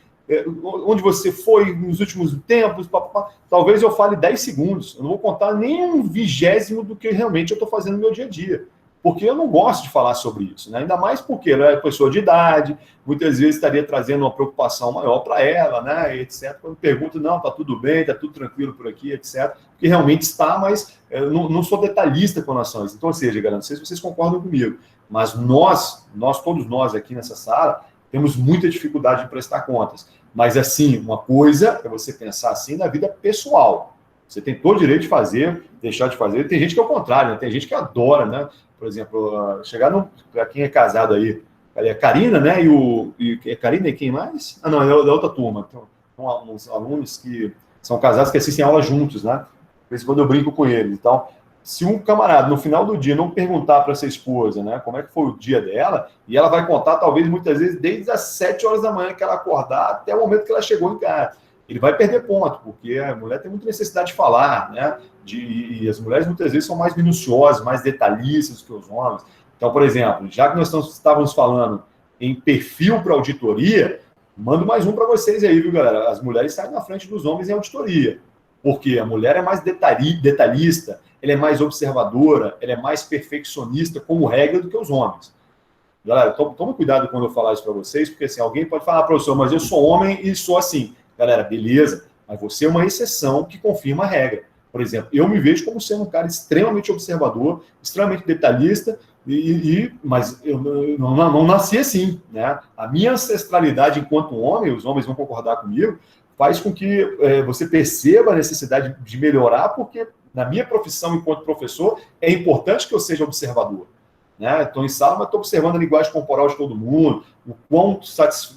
onde você foi nos últimos tempos, talvez eu fale 10 segundos, eu não vou contar nem um vigésimo do que realmente eu estou fazendo no meu dia a dia, porque eu não gosto de falar sobre isso, né? Ainda mais porque ela é pessoa de idade, muitas vezes estaria trazendo uma preocupação maior para ela, né, etc. Quando pergunto, não, está tudo bem, está tudo tranquilo por aqui, etc. Porque realmente está, mas eu não sou detalhista com relação a isso. Então, ou seja, galera, não sei se vocês concordam comigo, mas todos nós aqui nessa sala, temos muita dificuldade de prestar contas. Mas, assim, uma coisa é você pensar assim na vida pessoal. Você tem todo o direito de fazer, deixar de fazer. Tem gente que é o contrário, né? Tem gente que adora, né? Por exemplo, para quem é casado aí, a Karina, né? E Karina e quem mais? Ah, não, é da outra turma. Então, uns alunos que são casados que assistem aula juntos, né? Por isso, quando eu brinco com eles. Então, se um camarada, no final do dia, não perguntar para essa esposa, né, como é que foi o dia dela, e ela vai contar, talvez, muitas vezes, desde as 7 horas da manhã que ela acordar até o momento que ela chegou em casa. Ele vai perder ponto, porque a mulher tem muita necessidade de falar, né? E as mulheres, muitas vezes, são mais minuciosas, mais detalhistas que os homens. Então, por exemplo, já que nós estávamos falando em perfil para auditoria, mando mais um para vocês aí, viu, galera? As mulheres saem na frente dos homens em auditoria. Porque a mulher é mais detalhista, ela é mais observadora, ela é mais perfeccionista, como regra, do que os homens. Galera, toma cuidado quando eu falar isso para vocês, porque assim, alguém pode falar, professor, mas eu sou homem e sou assim. Galera, beleza, mas você é uma exceção que confirma a regra. Por exemplo, eu me vejo como sendo um cara extremamente observador, extremamente detalhista, mas eu não nasci assim, né? A minha ancestralidade enquanto homem, os homens vão concordar comigo, faz com que você perceba a necessidade de melhorar, porque na minha profissão enquanto professor, é importante que eu seja observador. Né? Estou em sala, mas estou observando a linguagem corporal de todo mundo, o quão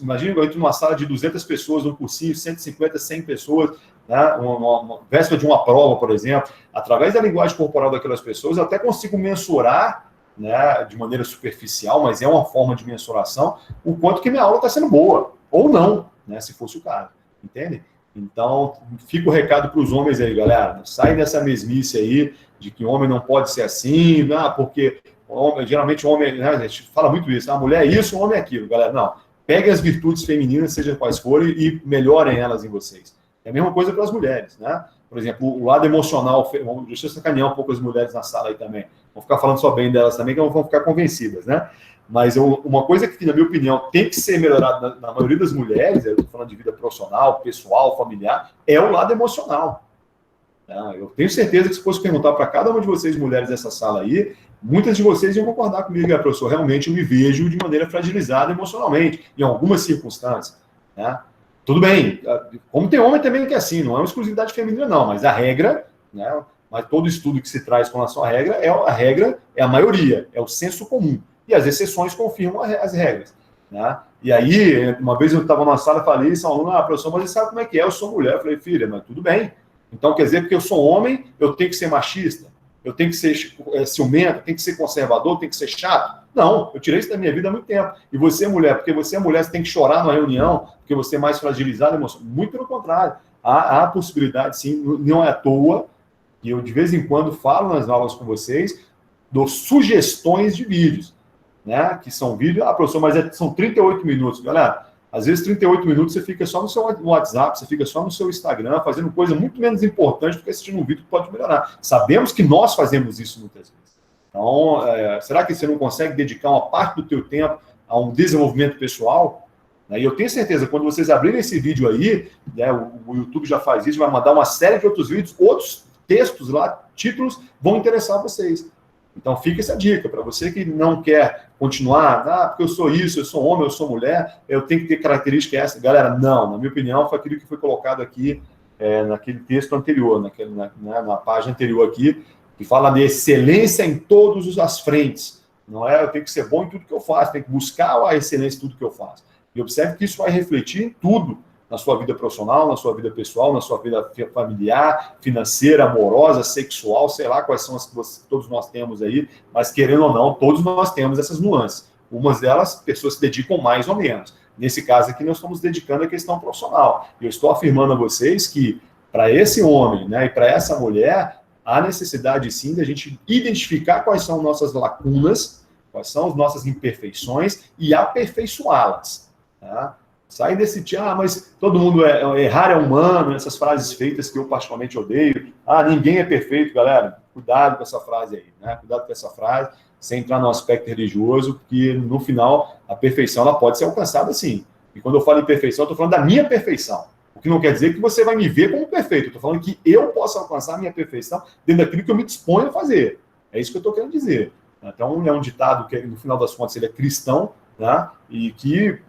imagina, eu entro numa sala de 200 pessoas, um cursinho, 150, 100 pessoas, né? Uma véspera de uma prova, por exemplo, através da linguagem corporal daquelas pessoas, eu até consigo mensurar, né, de maneira superficial, mas é uma forma de mensuração, o quanto que minha aula está sendo boa, ou não, né, se fosse o caso. Entende? Então, fica o recado para os homens aí, galera. Sai dessa mesmice aí de que homem não pode ser assim, porque geralmente o homem, né, a gente fala muito isso, a mulher é isso, o homem é aquilo, galera. Não, peguem as virtudes femininas, seja quais forem, e melhorem elas em vocês. É a mesma coisa para as mulheres, né? Por exemplo, o lado emocional, deixa eu sacanear um pouco as mulheres na sala aí também. Vou ficar falando só bem delas também, que elas vão ficar convencidas, né? Mas uma coisa que, na minha opinião, tem que ser melhorada na maioria das mulheres, eu estou falando de vida profissional, pessoal, familiar, é o lado emocional. Eu tenho certeza que se fosse perguntar para cada uma de vocês, mulheres dessa sala aí, muitas de vocês iam concordar comigo, professor, realmente eu me vejo de maneira fragilizada emocionalmente, em algumas circunstâncias. Né? Tudo bem, como tem homem também que é assim, não é uma exclusividade feminina não, mas a regra, né, mas todo estudo que se traz com relação à regra é a maioria, é o senso comum. E as exceções confirmam as regras. Né? E aí, uma vez eu estava numa sala e falei isso a um aluno, professor, mas você sabe como é que é? Eu sou mulher. Eu falei, filha, mas tudo bem. Então, quer dizer, porque eu sou homem, eu tenho que ser machista? Eu tenho que ser ciumento? Tenho que ser conservador? Tenho que ser chato? Não, eu tirei isso da minha vida há muito tempo. E você, mulher, porque você é mulher, você tem que chorar numa reunião, porque você é mais fragilizada emocionalmente. Muito pelo contrário. Há a possibilidade, sim, não é à toa, e eu de vez em quando falo nas aulas com vocês, dou sugestões de vídeos. Né, que são vídeos, professor, mas são 38 minutos, galera, às vezes 38 minutos você fica só no seu WhatsApp, você fica só no seu Instagram, fazendo coisa muito menos importante do que assistindo um vídeo que pode melhorar. Sabemos que nós fazemos isso muitas vezes. Então, será que você não consegue dedicar uma parte do teu tempo a um desenvolvimento pessoal? E eu tenho certeza, quando vocês abrirem esse vídeo aí, né, o YouTube já faz isso, vai mandar uma série de outros vídeos, outros textos lá, títulos, vão interessar vocês. Então, fica essa dica para você que não quer continuar, porque eu sou isso, eu sou homem, eu sou mulher, eu tenho que ter característica essa. Galera, não, na minha opinião, foi aquilo que foi colocado aqui naquele texto anterior, na página anterior aqui, que fala de excelência em todas as frentes. Não é? Eu tenho que ser bom em tudo que eu faço, tenho que buscar a excelência em tudo que eu faço. E observe que isso vai refletir em tudo, na sua vida profissional, na sua vida pessoal, na sua vida familiar, financeira, amorosa, sexual, sei lá quais são as que todos nós temos aí, mas querendo ou não, todos nós temos essas nuances. Umas delas, pessoas se dedicam mais ou menos. Nesse caso aqui, nós estamos dedicando à questão profissional. E eu estou afirmando a vocês que, para esse homem, né, e para essa mulher, há necessidade, sim, de a gente identificar quais são nossas lacunas, quais são as nossas imperfeições e aperfeiçoá-las. Tá? Sai desse mas todo mundo errar é humano, essas frases feitas que eu particularmente odeio. Ninguém é perfeito, galera. Cuidado com essa frase aí, né? Cuidado com essa frase, sem entrar no aspecto religioso, porque no final a perfeição ela pode ser alcançada sim. E quando eu falo em perfeição, eu estou falando da minha perfeição. O que não quer dizer que você vai me ver como perfeito. Eu estou falando que eu posso alcançar a minha perfeição dentro daquilo que eu me disponho a fazer. É isso que eu estou querendo dizer. Então, é um ditado que, no final das contas, ele é cristão, né? E que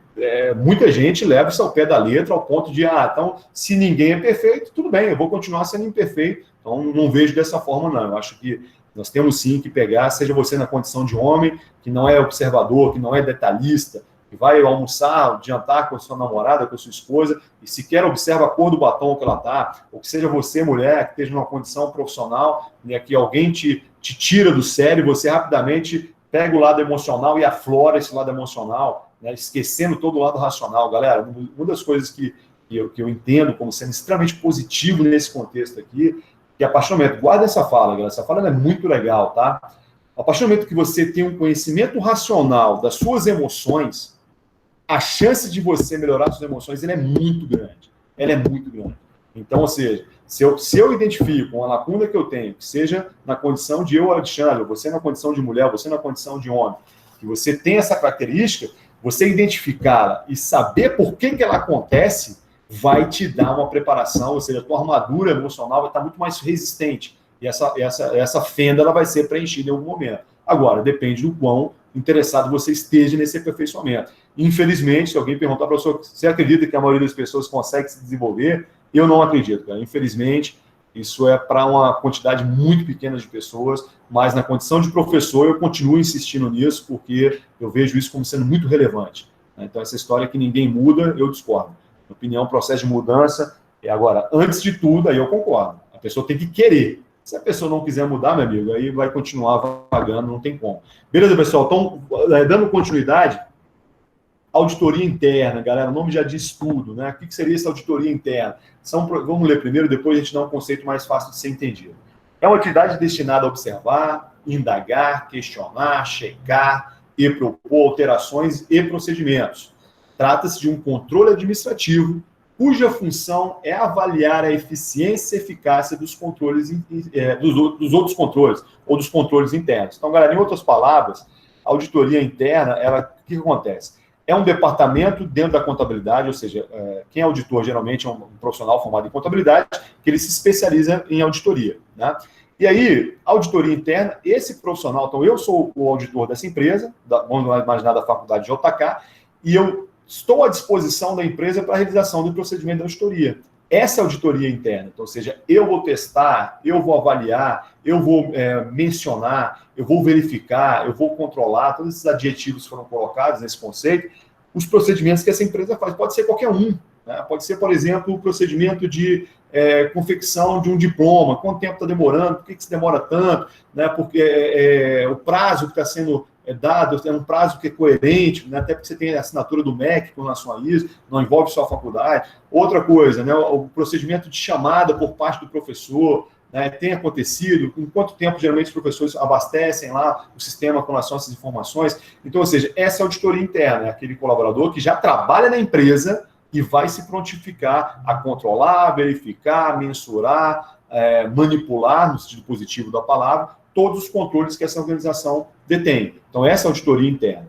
muita gente leva isso ao pé da letra, ao ponto de, então, se ninguém é perfeito, tudo bem, eu vou continuar sendo imperfeito. Então, não vejo dessa forma, não. Eu acho que nós temos, sim, que pegar, seja você na condição de homem, que não é observador, que não é detalhista, que vai almoçar, jantar com a sua namorada, com a sua esposa, e sequer observa a cor do batom que ela está, ou que seja você, mulher, que esteja numa condição profissional, né, que alguém te tira do sério, e você rapidamente pega o lado emocional e aflora esse lado emocional, né, esquecendo todo o lado racional. Galera, uma das coisas que eu entendo como sendo extremamente positivo nesse contexto aqui, que é apaixonamento. Guarda essa fala, galera. Essa fala é muito legal, tá? A partir do momento que você tem um conhecimento racional das suas emoções, a chance de você melhorar suas emoções ela é muito grande. Ela é muito grande. Então, ou seja, se eu identifico uma lacuna que eu tenho, que seja na condição de eu, Alexandre, você na condição de mulher, você na condição de homem, que você tem essa característica, você identificá-la e saber por que ela acontece, vai te dar uma preparação, ou seja, a tua armadura emocional vai estar muito mais resistente. E essa fenda ela vai ser preenchida em algum momento. Agora, depende do quão interessado você esteja nesse aperfeiçoamento. Infelizmente, se alguém perguntar para você, você acredita que a maioria das pessoas consegue se desenvolver? Eu não acredito, cara. Infelizmente, isso é para uma quantidade muito pequena de pessoas, mas na condição de professor eu continuo insistindo nisso, porque eu vejo isso como sendo muito relevante. Então, essa história que ninguém muda, eu discordo. Na opinião, o processo de mudança agora, antes de tudo, aí eu concordo. A pessoa tem que querer. Se a pessoa não quiser mudar, meu amigo, aí vai continuar vagando, não tem como. Beleza, pessoal? Então, dando continuidade, Auditoria interna, galera, o nome já diz tudo, né? O que seria essa auditoria interna? Vamos ler primeiro, depois a gente dá um conceito mais fácil de ser entendido. É uma atividade destinada a observar, indagar, questionar, checar e propor alterações e procedimentos. Trata-se de um controle administrativo cuja função é avaliar a eficiência e eficácia dos controles, dos outros controles, ou dos controles internos. Então, galera, em outras palavras, a auditoria interna, o que acontece? É um departamento dentro da contabilidade, ou seja, quem é auditor geralmente é um profissional formado em contabilidade, que ele se especializa em auditoria, né? E aí, auditoria interna, esse profissional, então eu sou o auditor dessa empresa, vamos imaginar da faculdade de JK, e eu estou à disposição da empresa para a realização do procedimento de auditoria. Essa é a auditoria interna, então, ou seja, eu vou testar, eu vou avaliar, eu vou mencionar, eu vou verificar, eu vou controlar, todos esses adjetivos foram colocados nesse conceito, os procedimentos que essa empresa faz. Pode ser qualquer um, né? Pode ser, por exemplo, o procedimento de confecção de um diploma, quanto tempo está demorando, por que se demora tanto, né? Porque o prazo que está sendo dado é um prazo que é coerente, né? Até porque você tem a assinatura do MEC com relação a isso, não envolve só a faculdade. Outra coisa, né? O procedimento de chamada por parte do professor, né? Tem acontecido, em quanto tempo geralmente os professores abastecem lá o sistema com relação a essas informações. Então, ou seja, essa é a auditoria interna, é aquele colaborador que já trabalha na empresa e vai se prontificar a controlar, verificar, mensurar, manipular, no sentido positivo da palavra, todos os controles que essa organização detém. Então, essa é a auditoria interna.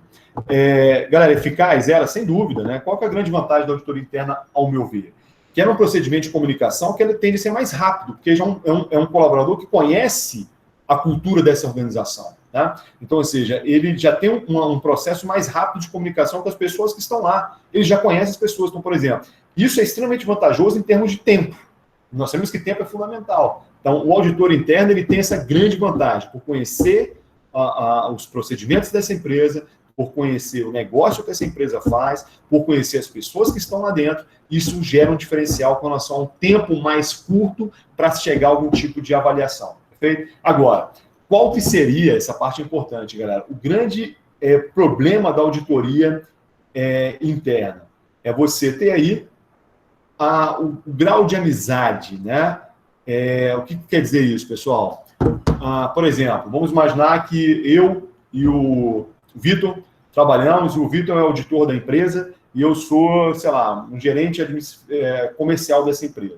Galera, eficaz ela, sem dúvida, né? Qual que é a grande vantagem da auditoria interna, ao meu ver? Que é um procedimento de comunicação que ele tende a ser mais rápido, porque já é um colaborador que conhece a cultura dessa organização. Tá? Então, ou seja, ele já tem um processo mais rápido de comunicação com as pessoas que estão lá. Ele já conhece as pessoas. Então, por exemplo, isso é extremamente vantajoso em termos de tempo. Nós sabemos que tempo é fundamental. Então, o auditor interno ele tem essa grande vantagem por conhecer os procedimentos dessa empresa, por conhecer o negócio que essa empresa faz, por conhecer as pessoas que estão lá dentro. Isso gera um diferencial com relação a um tempo mais curto para chegar a algum tipo de avaliação. Perfeito? Agora, qual que seria essa parte importante, galera? O grande problema da auditoria interna é você ter aí o grau de amizade, né? O que quer dizer isso, pessoal? Por exemplo, vamos imaginar que eu e o Vitor trabalhamos, e o Vitor é o auditor da empresa e eu sou, sei lá, um gerente comercial dessa empresa.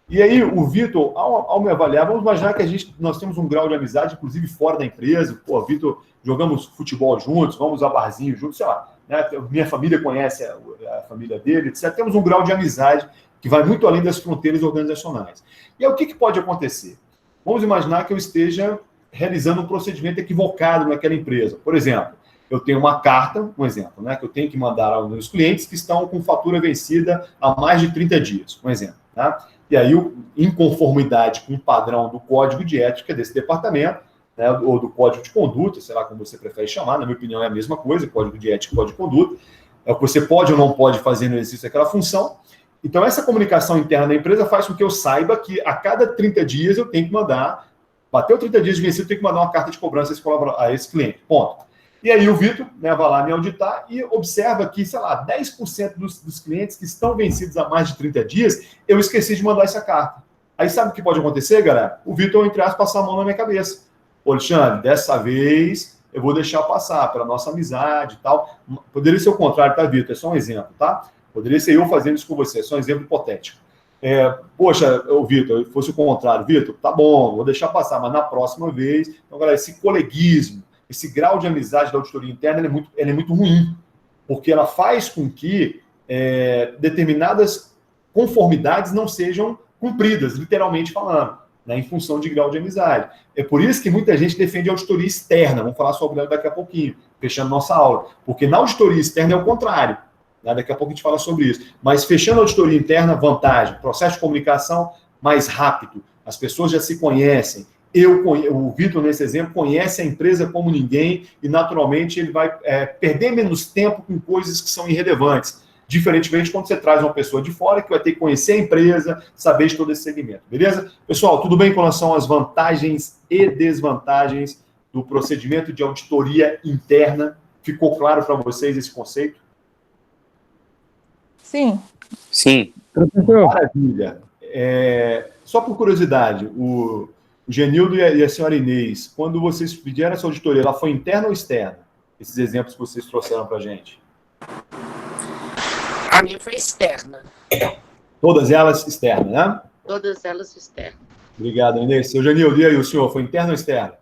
E aí, o Vitor, ao me avaliar, vamos imaginar que nós temos um grau de amizade, inclusive fora da empresa. Pô, Vitor, jogamos futebol juntos, vamos a barzinho juntos, sei lá. Né? Minha família conhece a família dele, etc. Temos um grau de amizade que vai muito além das fronteiras organizacionais. E aí, o que pode acontecer? Vamos imaginar que eu esteja realizando um procedimento equivocado naquela empresa. Por exemplo, eu tenho uma carta, um exemplo, né, que eu tenho que mandar aos meus clientes que estão com fatura vencida há mais de 30 dias, um exemplo. Tá? E aí, em conformidade com o padrão do código de ética desse departamento, né, ou do código de conduta, sei lá como você prefere chamar, na minha opinião é a mesma coisa, código de ética e código de conduta, é o que você pode ou não pode fazer no exercício daquela função. Então, essa comunicação interna da empresa faz com que eu saiba que a cada 30 dias eu tenho que mandar, bateu 30 dias de vencido, eu tenho que mandar uma carta de cobrança a esse cliente, ponto. E aí o Vitor, né, vai lá me auditar e observa que, sei lá, 10% dos clientes que estão vencidos há mais de 30 dias, eu esqueci de mandar essa carta. Aí sabe o que pode acontecer, galera? O Vitor, entre aspas, passar a mão na minha cabeça. Ô, Alexandre, dessa vez eu vou deixar passar pela nossa amizade e tal. Poderia ser o contrário, tá, Vitor? É só um exemplo, tá? Poderia ser eu fazendo isso com você, é só um exemplo hipotético. Poxa, o Vitor, fosse o contrário, Vitor, tá bom, vou deixar passar, mas na próxima vez... Então, galera, esse coleguismo, esse grau de amizade da auditoria interna ela é muito ruim, porque ela faz com que determinadas conformidades não sejam cumpridas, literalmente falando, né, em função de grau de amizade. É por isso que muita gente defende a auditoria externa, vamos falar sobre ela daqui a pouquinho, fechando nossa aula, porque na auditoria externa é o contrário, né, daqui a pouco a gente fala sobre isso, mas fechando a auditoria interna, vantagem, processo de comunicação mais rápido, as pessoas já se conhecem, o Vitor, nesse exemplo, conhece a empresa como ninguém e, naturalmente, ele vai perder menos tempo com coisas que são irrelevantes. Diferentemente, quando você traz uma pessoa de fora que vai ter que conhecer a empresa, saber de todo esse segmento. Beleza? Pessoal, tudo bem com relação às vantagens e desvantagens do procedimento de auditoria interna? Ficou claro para vocês esse conceito? Sim. Sim. Professor, Maravilha. Só por curiosidade, o Genildo e a senhora Inês, quando vocês pediram essa auditoria, ela foi interna ou externa? Esses exemplos que vocês trouxeram para a gente. A minha foi externa. Todas elas externas, né? Todas elas externas. Obrigado, Inês. Seu Genildo, e aí, o senhor, foi interno ou externo?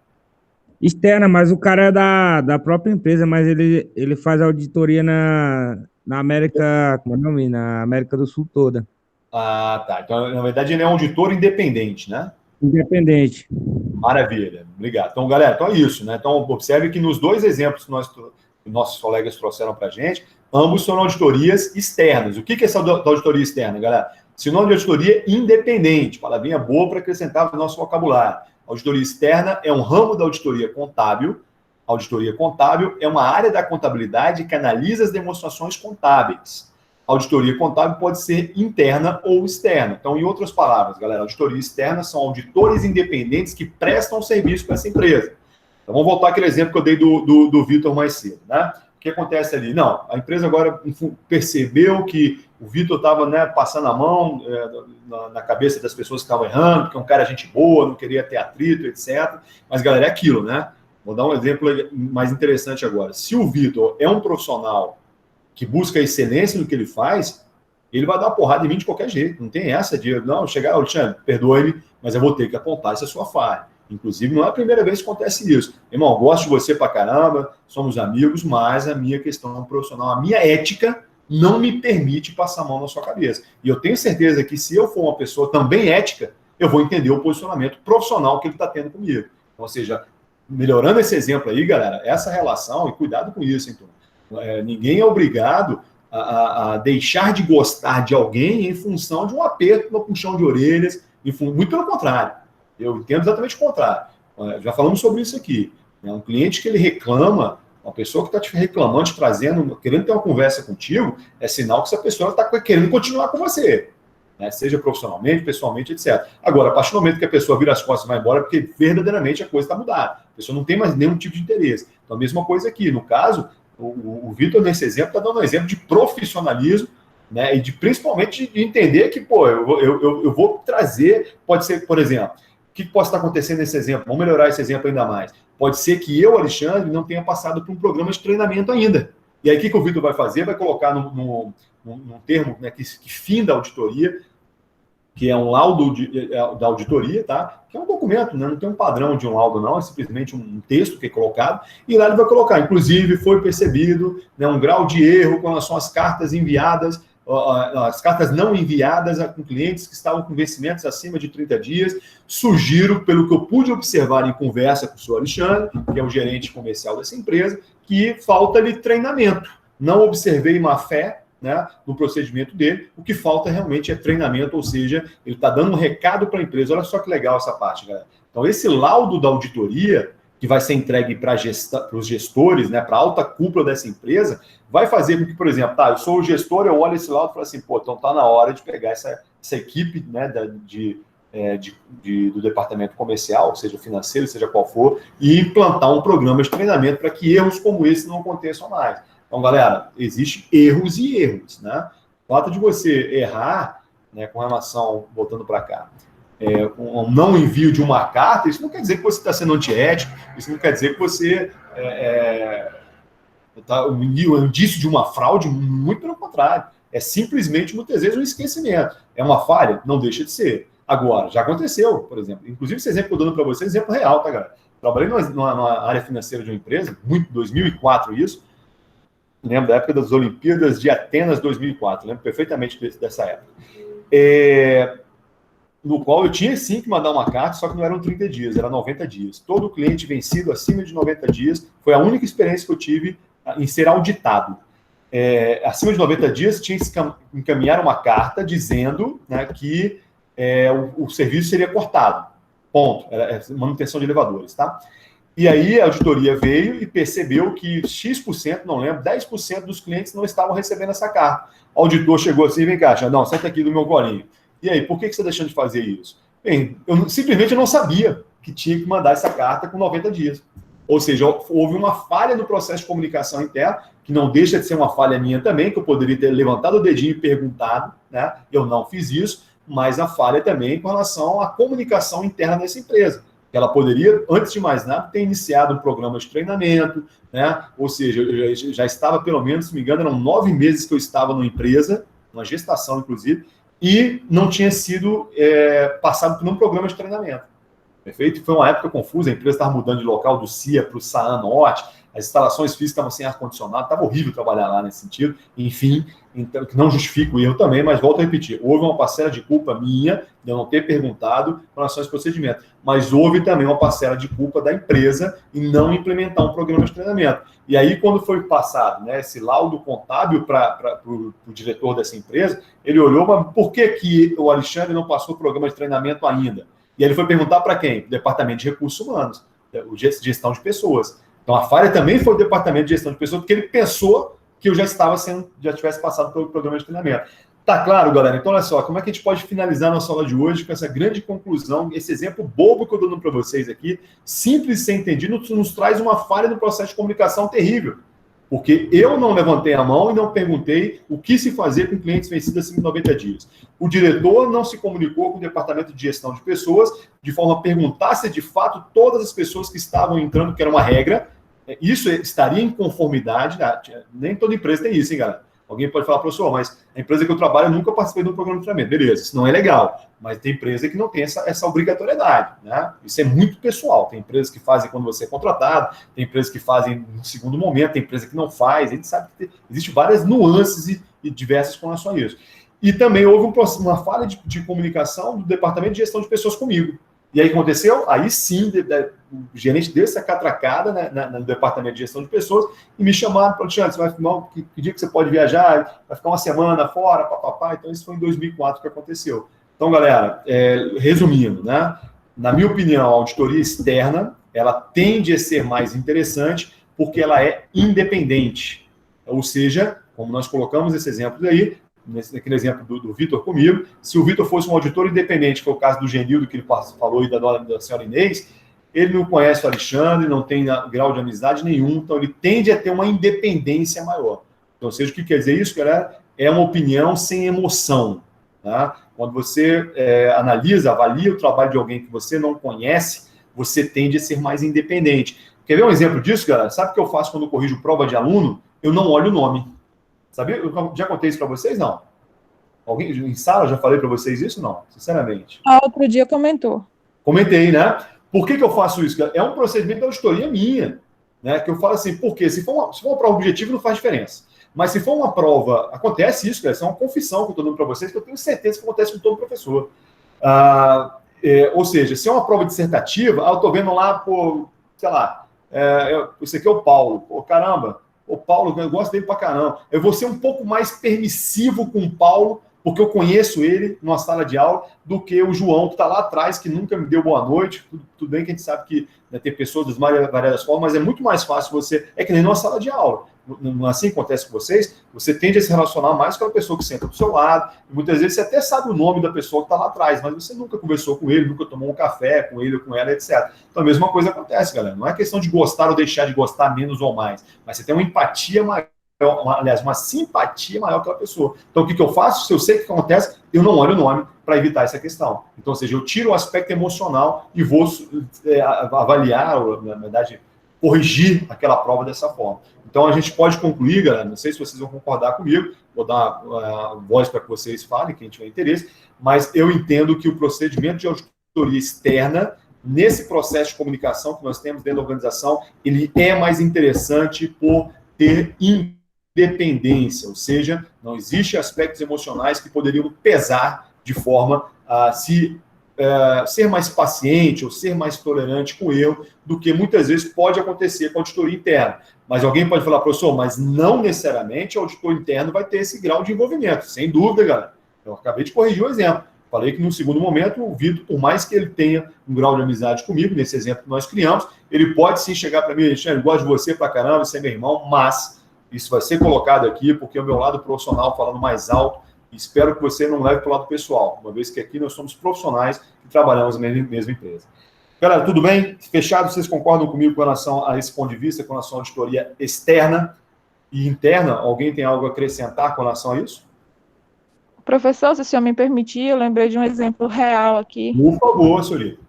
externa, mas o cara é da própria empresa, mas ele faz auditoria na América, como é o nome? Na América do Sul toda. Ah, tá. Então, na verdade, ele é um auditor independente, né? Independente. Maravilha. Obrigado. Então, galera, então é isso, né? Então, observe que nos dois exemplos que nossos colegas trouxeram para a gente, ambos são auditorias externas. O que é essa auditoria externa, galera? Sinônimo de auditoria independente, palavrinha boa para acrescentar no nosso vocabulário. Auditoria externa é um ramo da auditoria contábil. A auditoria contábil é uma área da contabilidade que analisa as demonstrações contábeis. A auditoria contábil pode ser interna ou externa. Então, em outras palavras, galera, auditoria externa são auditores independentes que prestam serviço para essa empresa. Então, vamos voltar àquele exemplo que eu dei do Vitor mais cedo, né? O que acontece ali? Não, a empresa agora percebeu que o Vitor estava, né, passando a mão na cabeça das pessoas que estavam errando, porque é um cara gente boa, não queria ter atrito, etc. Mas, galera, é aquilo, né? Vou dar um exemplo mais interessante agora. Se o Vitor é um profissional que busca excelência no que ele faz, ele vai dar uma porrada em mim de qualquer jeito. Não tem essa de, não, chegar, Alexandre, perdoe-me, mas eu vou ter que apontar essa sua falha. Inclusive, não é a primeira vez que acontece isso. Irmão, gosto de você pra caramba, somos amigos, mas a minha questão profissional, a minha ética não me permite passar a mão na sua cabeça. E eu tenho certeza que se eu for uma pessoa também ética, eu vou entender o posicionamento profissional que ele está tendo comigo. Ou seja, melhorando esse exemplo aí, galera, essa relação, e cuidado com isso, então. Ninguém é obrigado a deixar de gostar de alguém em função de um aperto no puxão de orelhas, muito pelo contrário. Eu entendo exatamente o contrário. Já falamos sobre isso aqui. Um cliente que ele reclama, uma pessoa que está te reclamando, te trazendo, querendo ter uma conversa contigo, é sinal que essa pessoa está querendo continuar com você. Né? Seja profissionalmente, pessoalmente, etc. Agora, a partir do momento que a pessoa vira as costas e vai embora, é porque verdadeiramente a coisa está mudada. A pessoa não tem mais nenhum tipo de interesse. Então, a mesma coisa aqui. No caso, o Vitor, nesse exemplo, está dando um exemplo de profissionalismo, né? E principalmente de entender que, pô, eu vou trazer, pode ser, por exemplo, o que pode estar acontecendo nesse exemplo? Vamos melhorar esse exemplo ainda mais. Pode ser que eu, Alexandre, não tenha passado por um programa de treinamento ainda. E aí, o que o Vitor vai fazer? Vai colocar num termo, né, que finda a auditoria, que é um laudo da auditoria, tá? Que é um documento, né? Não tem um padrão de um laudo, não, é simplesmente um texto que é colocado, e lá ele vai colocar, inclusive, foi percebido, né, um grau de erro com relação às cartas enviadas, as cartas não enviadas com clientes que estavam com vencimentos acima de 30 dias. Sugiro, pelo que eu pude observar em conversa com o senhor Alexandre, que é o gerente comercial dessa empresa, que falta-lhe treinamento. Não observei má fé, né, no procedimento dele. O que falta realmente é treinamento, ou seja, ele está dando um recado para a empresa. Olha só que legal essa parte, galera. Então, esse laudo da auditoria, que vai ser entregue para os gestores, né, para a alta cúpula dessa empresa, vai fazer com que, por exemplo, eu sou o gestor, eu olho esse laudo e falo assim, pô, então está na hora de pegar essa equipe, né, do departamento comercial, seja financeiro, seja qual for, e implantar um programa de treinamento para que erros como esse não aconteçam mais. Então, galera, existem erros e erros, né? O fato de você errar, né, com relação, voltando para cá, com um não envio de uma carta, isso não quer dizer que você está sendo antiético, isso não quer dizer que você um indício de uma fraude, muito pelo contrário. É simplesmente, muitas vezes, um esquecimento. É uma falha? Não deixa de ser. Agora, já aconteceu, por exemplo. Inclusive, esse exemplo que eu estou dando para vocês é exemplo real, tá, galera? Trabalhei numa área financeira de uma empresa, 2004 isso, lembro da época das Olimpíadas de Atenas 2004, lembro perfeitamente dessa época. No qual eu tinha sim que mandar uma carta, só que não eram 30 dias, era 90 dias. Todo cliente vencido acima de 90 dias, foi a única experiência que eu tive em ser auditado. Acima de 90 dias, tinha que encaminhar uma carta dizendo, né, que o serviço seria cortado. Ponto. Era manutenção de elevadores, tá? E aí a auditoria veio e percebeu que X%, não lembro, 10% dos clientes não estavam recebendo essa carta. O auditor chegou assim, vem cá, não, senta aqui do meu colinho. E aí, por que você está deixando de fazer isso? Bem, eu simplesmente não sabia que tinha que mandar essa carta com 90 dias. Ou seja, houve uma falha no processo de comunicação interna, que não deixa de ser uma falha minha também, que eu poderia ter levantado o dedinho e perguntado, né? Eu não fiz isso, mas a falha também com relação à comunicação interna dessa empresa. Ela poderia, antes de mais nada, ter iniciado um programa de treinamento, né? Ou seja, eu já estava, pelo menos, se não me engano, eram 9 meses que eu estava numa empresa, uma gestação, inclusive, e não tinha sido passado por um programa de treinamento. Perfeito? Foi uma época confusa, a empresa estava mudando de local do CIA para o Saã Norte, as instalações físicas estavam sem ar-condicionado, estava horrível trabalhar lá nesse sentido, enfim, então, não justifico o erro também, mas volto a repetir, houve uma parcela de culpa minha, de eu não ter perguntado com relação a esse procedimento, mas houve também uma parcela de culpa da empresa em não implementar um programa de treinamento. E aí, quando foi passado, né, esse laudo contábil para o diretor dessa empresa, ele olhou, mas por que o Alexandre não passou o programa de treinamento ainda? E aí ele foi perguntar para quem? O Departamento de Recursos Humanos, o Gestão de Pessoas. Então, a falha também foi o Departamento de Gestão de Pessoas, porque ele pensou que eu já tivesse passado pelo programa de treinamento. Tá claro, galera? Então, olha só, como é que a gente pode finalizar nossa aula de hoje com essa grande conclusão, esse exemplo bobo que eu estou dando para vocês aqui, simples e sem entendido, nos traz uma falha no processo de comunicação terrível. Porque eu não levantei a mão e não perguntei o que se fazer com clientes vencidos acima de 90 dias. O diretor não se comunicou com o departamento de gestão de pessoas de forma a perguntar se de fato todas as pessoas que estavam entrando, que era uma regra, isso estaria em conformidade, nem toda empresa tem isso, hein, galera? Alguém pode falar, professor, mas a empresa que eu trabalho, eu nunca participei de um programa de treinamento. Beleza, isso não é legal. Mas tem empresa que não tem essa obrigatoriedade, né? Isso é muito pessoal. Tem empresas que fazem quando você é contratado, tem empresas que fazem no segundo momento, tem empresa que não faz. A gente sabe que existem várias nuances e diversas com relação a isso. E também houve uma falha de comunicação do Departamento de Gestão de Pessoas comigo. E aí aconteceu? Aí sim, o gerente deu essa catracada, né, no Departamento de Gestão de Pessoas e me chamaram para Alexandre, você vai filmar, que dia que você pode viajar? Vai ficar uma semana fora, papapá. Então isso foi em 2004 que aconteceu. Então, galera, resumindo, né, na minha opinião, a auditoria externa, ela tende a ser mais interessante porque ela é independente. Ou seja, como nós colocamos esse exemplo aí, naquele exemplo do Vitor comigo, se o Vitor fosse um auditor independente, que foi o caso do Genildo, que ele falou, e da senhora Inês, ele não conhece o Alexandre, não tem grau de amizade nenhum, então ele tende a ter uma independência maior. Então, ou seja, o que quer dizer isso, galera? É uma opinião sem emoção. Tá? Quando você avalia o trabalho de alguém que você não conhece, você tende a ser mais independente. Quer ver um exemplo disso, galera? Sabe o que eu faço quando eu corrijo prova de aluno? Eu não olho o nome. Sabia? Eu já contei isso para vocês? Não. Alguém em sala já falei para vocês isso? Não, sinceramente. Outro dia comentou. Comentei, né? Por que eu faço isso? É um procedimento de auditoria minha, né? Que eu falo assim, porque se for uma prova objetiva não faz diferença. Mas se for uma prova, acontece isso, cara, isso é uma confissão que eu estou dando para vocês, que eu tenho certeza que acontece com todo professor. Ou seja, se é uma prova dissertativa, eu estou vendo lá, sei lá, esse aqui é o Paulo. Caramba, o Paulo, eu gosto dele pra caramba. Eu vou ser um pouco mais permissivo com o Paulo, porque eu conheço ele numa sala de aula, do que o João, que está lá atrás, que nunca me deu boa noite. Tudo bem que a gente sabe que tem pessoas das variadas formas, mas é muito mais fácil você... É que nem numa sala de aula. Não assim acontece com vocês, você tende a se relacionar mais com a pessoa que senta do seu lado, e muitas vezes você até sabe o nome da pessoa que está lá atrás, mas você nunca conversou com ele, nunca tomou um café com ele ou com ela, etc. Então a mesma coisa acontece, galera. Não é questão de gostar ou deixar de gostar menos ou mais, mas você tem uma empatia maior, uma simpatia maior pela pessoa. Então o que eu faço? Se eu sei o que acontece, eu não olho o nome para evitar essa questão. Então, ou seja, eu tiro o aspecto emocional e vou avaliar, ou, na verdade, corrigir aquela prova dessa forma. Então, a gente pode concluir, galera, não sei se vocês vão concordar comigo, vou dar uma voz para que vocês falem, quem tiver interesse, mas eu entendo que o procedimento de auditoria externa, nesse processo de comunicação que nós temos dentro da organização, ele é mais interessante por ter independência, ou seja, não existem aspectos emocionais que poderiam pesar de forma a ser mais paciente ou ser mais tolerante com o erro do que muitas vezes pode acontecer com a auditoria interna. Mas alguém pode falar, professor, mas não necessariamente o auditor interno vai ter esse grau de envolvimento. Sem dúvida, galera. Eu acabei de corrigir o exemplo. Falei que no segundo momento, o Vitor, por mais que ele tenha um grau de amizade comigo, nesse exemplo que nós criamos, ele pode sim chegar para mim e dizer, eu gosto de você pra caramba, você é meu irmão, mas isso vai ser colocado aqui porque é o meu lado profissional falando mais alto. Espero que você não leve para o lado pessoal, uma vez que aqui nós somos profissionais que trabalhamos na mesma empresa. Galera, tudo bem? Fechado, vocês concordam comigo com relação a esse ponto de vista, com relação à auditoria externa e interna? Alguém tem algo a acrescentar com relação a isso? Professor, se o senhor me permitir, eu lembrei de um exemplo real aqui. Por favor, senhorita.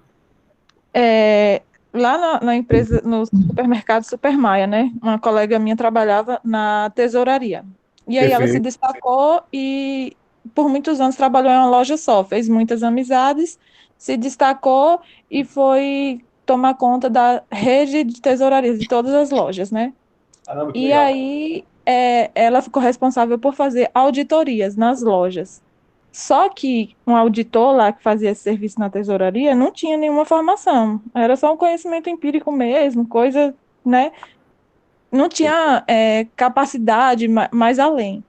Lá na empresa, no supermercado Supermaia, né? Uma colega minha trabalhava na tesouraria. E aí ela se destacou e por muitos anos trabalhou em uma loja só, fez muitas amizades, se destacou e foi tomar conta da rede de tesourarias de todas as lojas, né? Caramba, que E legal. aí ela ficou responsável por fazer auditorias nas lojas. Só que um auditor lá que fazia esse serviço na tesouraria não tinha nenhuma formação, era só um conhecimento empírico mesmo, coisa, né? Não tinha capacidade mais além.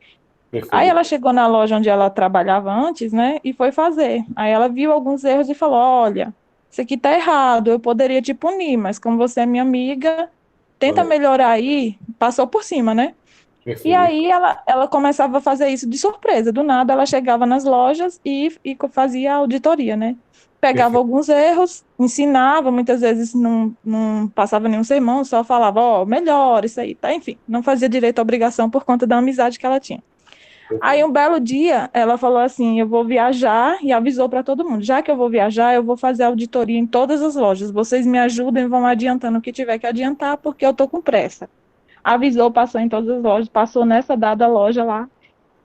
Perfeito. Aí ela chegou na loja onde ela trabalhava antes, né, e foi fazer. Aí ela viu alguns erros e falou, olha, isso aqui tá errado, eu poderia te punir, mas como você é minha amiga, tenta melhorar aí, passou por cima, né? Perfeito. E aí ela começava a fazer isso de surpresa, do nada ela chegava nas lojas e fazia auditoria, né? Pegava alguns erros, ensinava, muitas vezes não passava nenhum sermão, só falava, ó, melhor isso aí, tá? Enfim, não fazia direito à obrigação por conta da amizade que ela tinha. Aí um belo dia ela falou assim, eu vou viajar, e avisou para todo mundo, já que eu vou viajar, eu vou fazer auditoria em todas as lojas, vocês me ajudem, vão adiantando o que tiver que adiantar, porque eu tô com pressa. Avisou, passou em todas as lojas, passou nessa dada loja lá,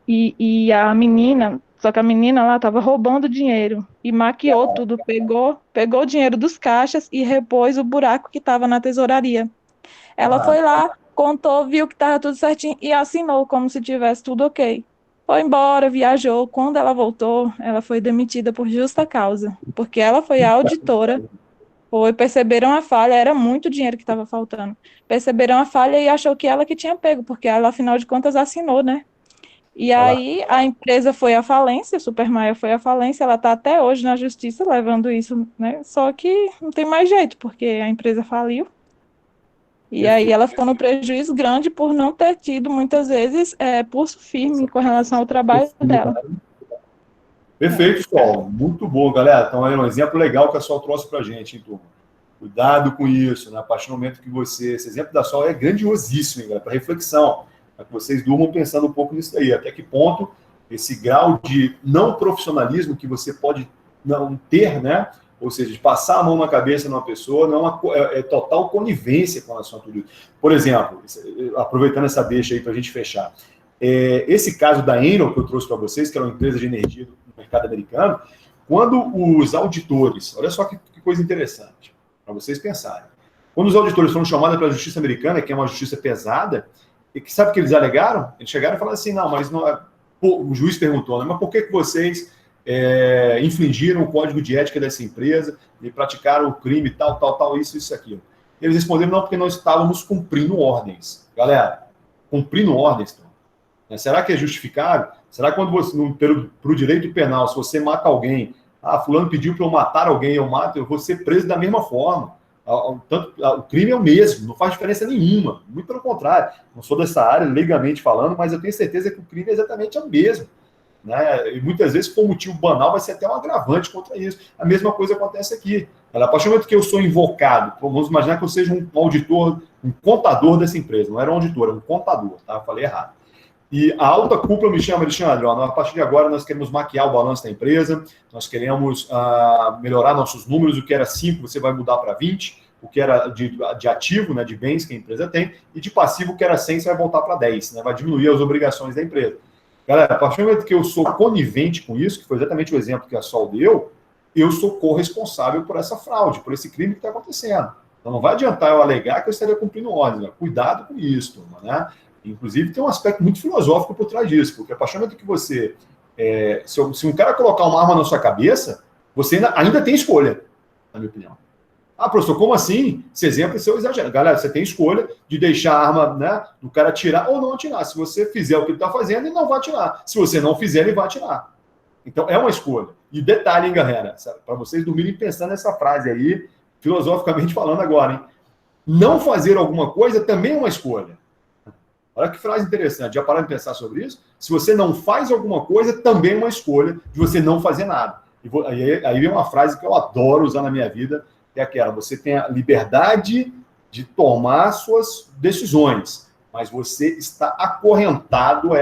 e a menina, só que a menina lá estava roubando dinheiro, e maquiou tudo, pegou o dinheiro dos caixas e repôs o buraco que estava na tesouraria. Ela foi lá, contou, viu que estava tudo certinho e assinou como se tivesse tudo ok. Foi embora, viajou. Quando ela voltou, ela foi demitida por justa causa, porque ela foi a auditora. Perceberam a falha, era muito dinheiro que estava faltando. Perceberam a falha e achou que ela que tinha pego, porque ela, afinal de contas, assinou, né? E aí a empresa foi à falência, a Supermaia foi à falência, ela está até hoje na justiça levando isso, né? Só que não tem mais jeito, porque a empresa faliu. E aí ela ficou no prejuízo grande por não ter tido, muitas vezes, pulso firme com relação ao trabalho dela. Perfeito, Sol. Muito bom, galera. Então, é um exemplo legal que a Sol trouxe para a gente, hein, turma? Cuidado com isso, né? A partir do momento que você... Esse exemplo da Sol é grandiosíssimo, hein, galera? Para reflexão. Para que vocês durmam pensando um pouco nisso aí. Até que ponto esse grau de não profissionalismo que você pode não ter, né? Ou seja, de passar a mão na cabeça de uma pessoa, não é total conivência com relação a tudo isso. Por exemplo, aproveitando essa deixa aí para a gente fechar, esse caso da Enel que eu trouxe para vocês, que era uma empresa de energia do mercado americano, quando os auditores, olha só que coisa interessante, para vocês pensarem, quando os auditores foram chamados pela justiça americana, que é uma justiça pesada, e que sabe o que eles alegaram? Eles chegaram e falaram assim, não, mas não é... o juiz perguntou, né, mas por que vocês infringiram o código de ética dessa empresa e praticaram o crime tal, isso, aquilo? Eles responderam, não, porque nós estávamos cumprindo ordens. Galera, cumprindo ordens, será que é justificável? Será que quando você, para o direito penal, se você mata alguém, fulano pediu para eu matar alguém, eu mato, eu vou ser preso da mesma forma. O crime é o mesmo, não faz diferença nenhuma. Muito pelo contrário, não sou dessa área, legalmente falando, mas eu tenho certeza que o crime é exatamente o mesmo. Né? E muitas vezes, por motivo banal, vai ser até um agravante contra isso. A mesma coisa acontece aqui. A partir do momento que eu sou invocado, vamos imaginar que eu seja um auditor, um contador dessa empresa, não era um auditor, era um contador, tá? Eu falei errado. E a alta cúpula me chama, Alexandre, a partir de agora nós queremos maquiar o balanço da empresa, nós queremos melhorar nossos números, o que era 5 você vai mudar para 20, o que era de ativo, né, de bens que a empresa tem, e de passivo, o que era 100 você vai voltar para 10, né, vai diminuir as obrigações da empresa. Galera, a partir do momento que eu sou conivente com isso, que foi exatamente o exemplo que a Sol deu, eu sou corresponsável por essa fraude, por esse crime que está acontecendo. Então não vai adiantar eu alegar que eu estaria cumprindo ordens, né? Cuidado com isso, turma, né? Inclusive, tem um aspecto muito filosófico por trás disso, porque a partir do momento que você... se um cara colocar uma arma na sua cabeça, você ainda tem escolha, na minha opinião. Professor, como assim? Esse exemplo é seu exagero. Galera, você tem escolha de deixar a arma, né, do cara atirar ou não atirar. Se você fizer o que ele está fazendo, ele não vai atirar. Se você não fizer, ele vai atirar. Então, é uma escolha. E detalhe, hein, galera, para vocês dormirem pensando nessa frase aí, filosoficamente falando agora, hein? Não fazer alguma coisa também é uma escolha. Olha que frase interessante. Já pararam de pensar sobre isso? Se você não faz alguma coisa, também é uma escolha de você não fazer nada. Aí vem uma frase que eu adoro usar na minha vida, que é aquela, você tem a liberdade de tomar suas decisões, mas você está acorrentado a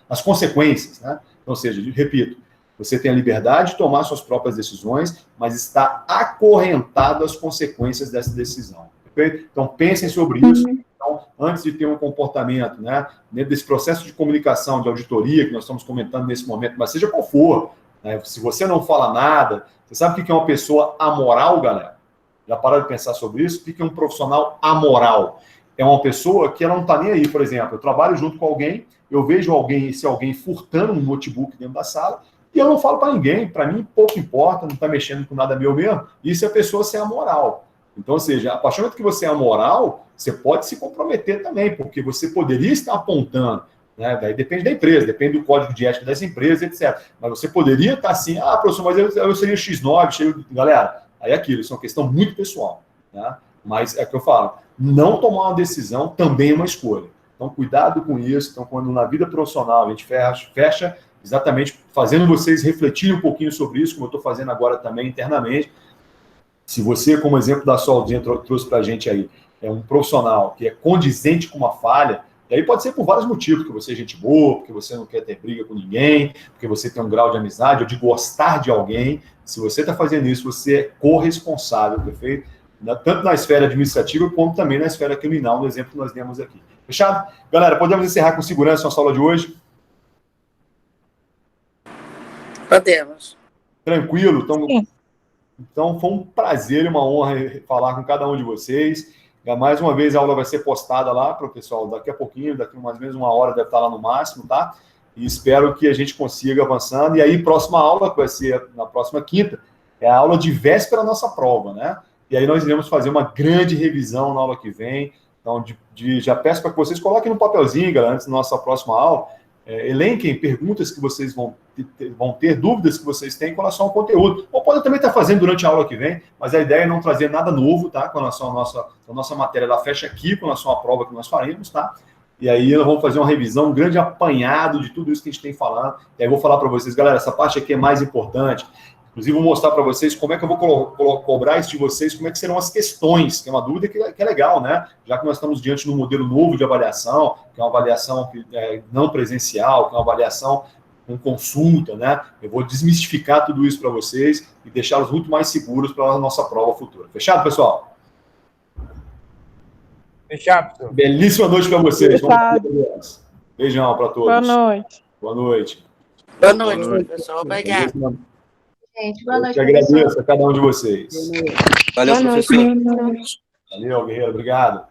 as consequências, né? Então, ou seja, repito, você tem a liberdade de tomar suas próprias decisões, mas está acorrentado às consequências dessa decisão. Perfeito? Então, pensem sobre isso. Então, antes de ter um comportamento, né, dentro desse processo de comunicação, de auditoria, que nós estamos comentando nesse momento, mas seja qual for, né, se você não fala nada, você sabe o que é uma pessoa amoral, galera? Já pararam de pensar sobre isso? O que é um profissional amoral? É uma pessoa que ela não está nem aí, por exemplo, eu trabalho junto com alguém, eu vejo alguém furtando um notebook dentro da sala, e eu não falo para ninguém, para mim pouco importa, não está mexendo com nada meu mesmo, isso é a pessoa ser amoral. Então, ou seja, a partir do momento que você é amoral, você pode se comprometer também, porque você poderia estar apontando, né? Daí depende da empresa, depende do código de ética dessa empresa, etc. Mas você poderia estar assim, professor, mas eu seria X9, cheio de... Galera, aí é aquilo, isso é uma questão muito pessoal, né? Mas é o que eu falo, não tomar uma decisão também é uma escolha. Então, cuidado com isso. Então, quando na vida profissional a gente fecha exatamente fazendo vocês refletirem um pouquinho sobre isso, como eu estou fazendo agora também internamente. Se você, como exemplo da Soldinha trouxe para a gente aí, é um profissional que é condizente com uma falha, e aí pode ser por vários motivos, porque você é gente boa, porque você não quer ter briga com ninguém, porque você tem um grau de amizade ou de gostar de alguém. Se você está fazendo isso, você é corresponsável, perfeito? Tanto na esfera administrativa, como também na esfera criminal, no exemplo que nós demos aqui. Fechado? Galera, podemos encerrar com segurança a nossa aula de hoje? Podemos. Tranquilo? Então, foi um prazer e uma honra falar com cada um de vocês. Mais uma vez, a aula vai ser postada lá para o pessoal daqui a pouquinho, daqui mais ou menos uma hora deve estar lá no máximo, tá? E espero que a gente consiga avançando. E aí, próxima aula, que vai ser na próxima quinta, é a aula de véspera da nossa prova, né? E aí nós iremos fazer uma grande revisão na aula que vem. Então, já peço para que vocês coloquem no papelzinho, galera, antes da nossa próxima aula, elenquem perguntas que vocês vão ter, dúvidas que vocês têm com relação ao conteúdo. Ou podem também estar fazendo durante a aula que vem, mas a ideia é não trazer nada novo, tá? Com relação à nossa matéria, ela fecha aqui com relação à prova que nós faremos, tá? E aí nós vamos fazer uma revisão, um grande apanhado de tudo isso que a gente tem falando. E aí eu vou falar para vocês, galera, essa parte aqui é mais importante. Inclusive, vou mostrar para vocês como é que eu vou cobrar isso de vocês, como é que serão as questões, que é uma dúvida que é legal, né? Já que nós estamos diante de um modelo novo de avaliação, que é uma avaliação não presencial, que é uma avaliação com consulta, né? Eu vou desmistificar tudo isso para vocês e deixá-los muito mais seguros para a nossa prova futura. Fechado, pessoal? Fechado, professor. Belíssima noite para vocês. Beijão para todos. Boa noite. Boa noite. Boa noite, professor. Obrigado. Gente, boa noite, eu te agradeço a cada um de vocês. Valeu, professor. Valeu, guerreiro. Obrigado.